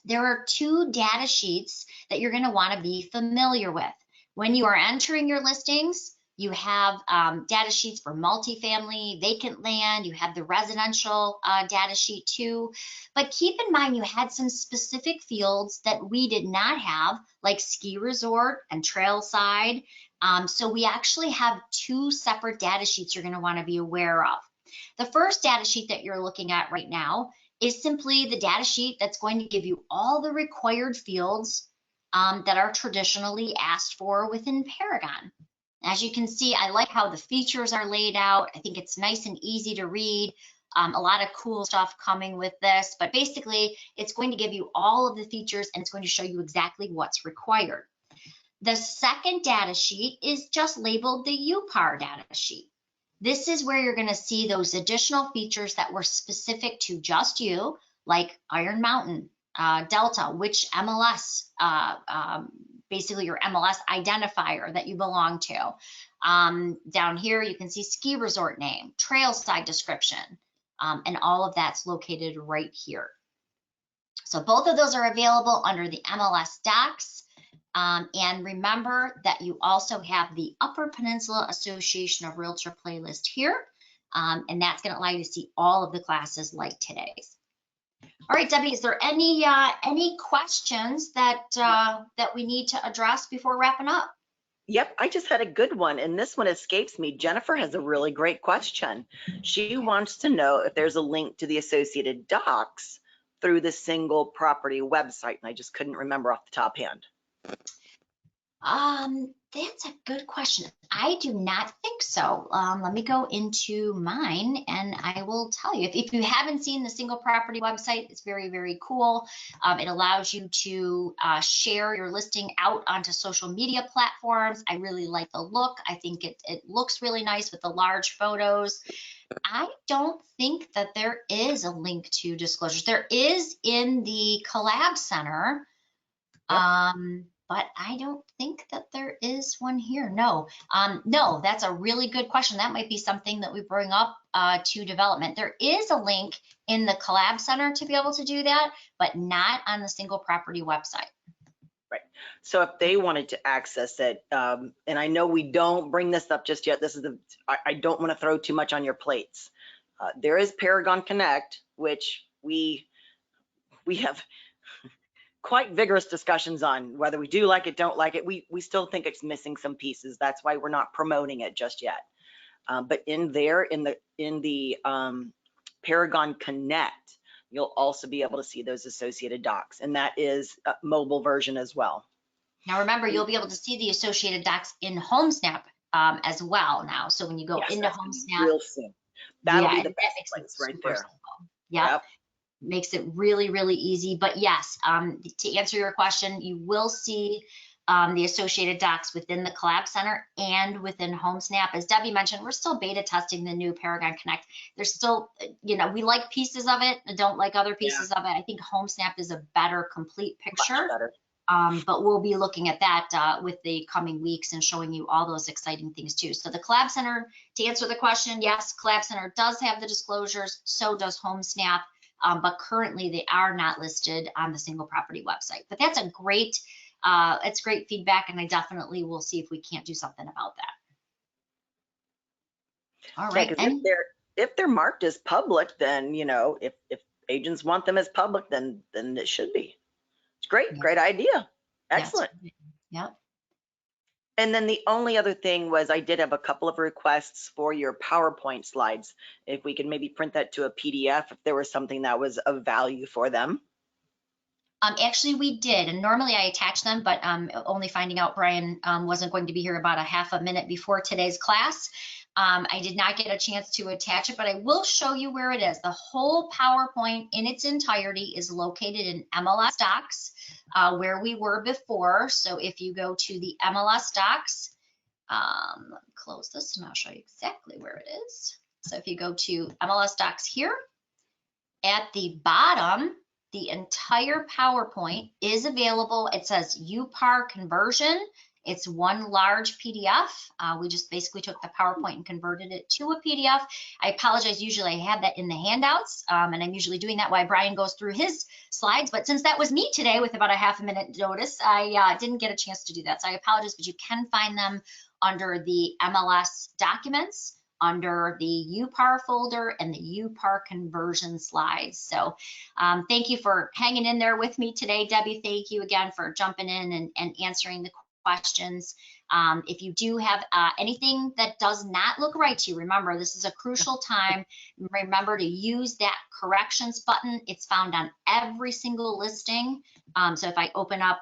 There are 2 data sheets that you're going to want to be familiar with. When you are entering your listings, you have data sheets for multifamily, vacant land, you have the residential data sheet too. But keep in mind, you had some specific fields that we did not have, like ski resort and trailside. So we actually have 2 separate data sheets you're going to want to be aware of. The first data sheet that you're looking at right now is simply the data sheet that's going to give you all the required fields that are traditionally asked for within Paragon. As you can see, I like how the features are laid out. I think it's nice and easy to read. A lot of cool stuff coming with this, but basically it's going to give you all of the features and it's going to show you exactly what's required. The second data sheet is just labeled the UPAR data sheet. This is where you're going to see those additional features that were specific to just you, like Iron Mountain, Delta, which MLS, basically your MLS identifier that you belong to. Down here, you can see ski resort name, trailside description, and all of that's located right here. So both of those are available under the MLS docs. And remember that you also have the Upper Peninsula Association of Realtor playlist here. And that's going to allow you to see all of the classes like today's. All right, Debbie, is there any questions that that we need to address before wrapping up? Yep, I just had a good one, and this one escapes me. Jennifer has a really great question. She wants to know if there's a link to the associated docs through the single property website, and I just couldn't remember off the top hand. That's a good question. I do not think so. Let me go into mine and I will tell you. If you haven't seen the single property website, it's very, very cool. It allows you to share your listing out onto social media platforms. I really like the look. I think it looks really nice with the large photos. I don't think that there is a link to disclosures. There is in the Collab Center. Yep. But I don't think that there is one here. No, no, that's a really good question. That might be something that we bring up to development. There is a link in the Collab Center to be able to do that, but not on the single property website. Right. So if they wanted to access it, and I know we don't bring this up just yet. This is I don't want to throw too much on your plates. There is Paragon Connect, which we have quite vigorous discussions on whether we do like it, don't like it. We still think it's missing some pieces. That's why we're not promoting it just yet. But in there, in the Paragon Connect, you'll also be able to see those associated docs, and that is a mobile version as well. Now remember, you'll be able to see the associated docs in HomeSnap as well now. So when you go into HomeSnap, real soon. That'll be the best place right there. Yep. Makes it really, really easy. But yes, to answer your question, you will see the associated docs within the Collab Center and within HomeSnap. As Debbie mentioned, we're still beta testing the new Paragon Connect. There's still, you know, we like pieces of it and don't like other pieces of it. I think HomeSnap is a better complete picture. But we'll be looking at that with the coming weeks and showing you all those exciting things too. So the Collab Center, to answer the question, yes, Collab Center does have the disclosures, so does HomeSnap. But currently they are not listed on the single property website. But that's a great, it's great feedback, and I definitely will see if we can't do something about that. All right. If they're marked as public, then, you know, if agents want them as public, then it should be. It's great, great idea. Excellent. Yep. And then the only other thing was I did have a couple of requests for your PowerPoint slides. If we could maybe print that to a PDF if there was something that was of value for them. Actually, we did, and normally I attach them, but only finding out Brian wasn't going to be here about a half a minute before today's class. I did not get a chance to attach it, but I will show you where it is. The whole PowerPoint in its entirety is located in MLS Docs, where we were before. So if you go to the MLS Docs, let me close this and I'll show you exactly where it is. So if you go to MLS Docs here, at the bottom, the entire PowerPoint is available. It says UPAR conversion. It's one large PDF. We just basically took the PowerPoint and converted it to a PDF. I apologize, usually I have that in the handouts, and I'm usually doing that while Brian goes through his slides, but since that was me today with about a half a minute notice, I didn't get a chance to do that. So I apologize, but you can find them under the MLS Documents, under the UPAR folder and the UPAR conversion slides. So thank you for hanging in there with me today. Debbie, thank you again for jumping in and answering the questions. If you do have anything that does not look right to you, remember, this is a crucial time. Remember to use that corrections button. It's found on every single listing. So if I open up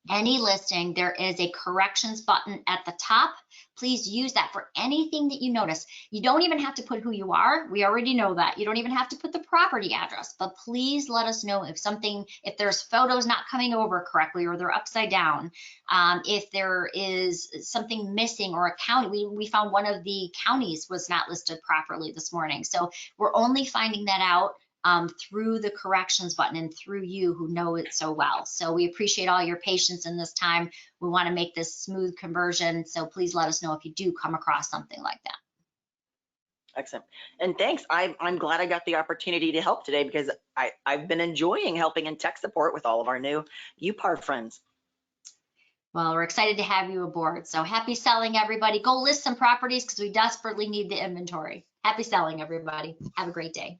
any listing, there is a corrections button at the top. Please use that for anything that you notice. You don't even have to put who you are. We already know that. You don't even have to put the property address, but please let us know if there's photos not coming over correctly or they're upside down. If there is something missing or a county, we found one of the counties was not listed properly this morning. So we're only finding that out through the corrections button and through you who know it so well. So we appreciate all your patience in this time. We want to make this smooth conversion. So please let us know if you do come across something like that. Excellent. And thanks. I'm glad I got the opportunity to help today because I've been enjoying helping in tech support with all of our new UPAR friends. Well, we're excited to have you aboard. So happy selling, everybody. Go list some properties because we desperately need the inventory. Happy selling, everybody. Have a great day.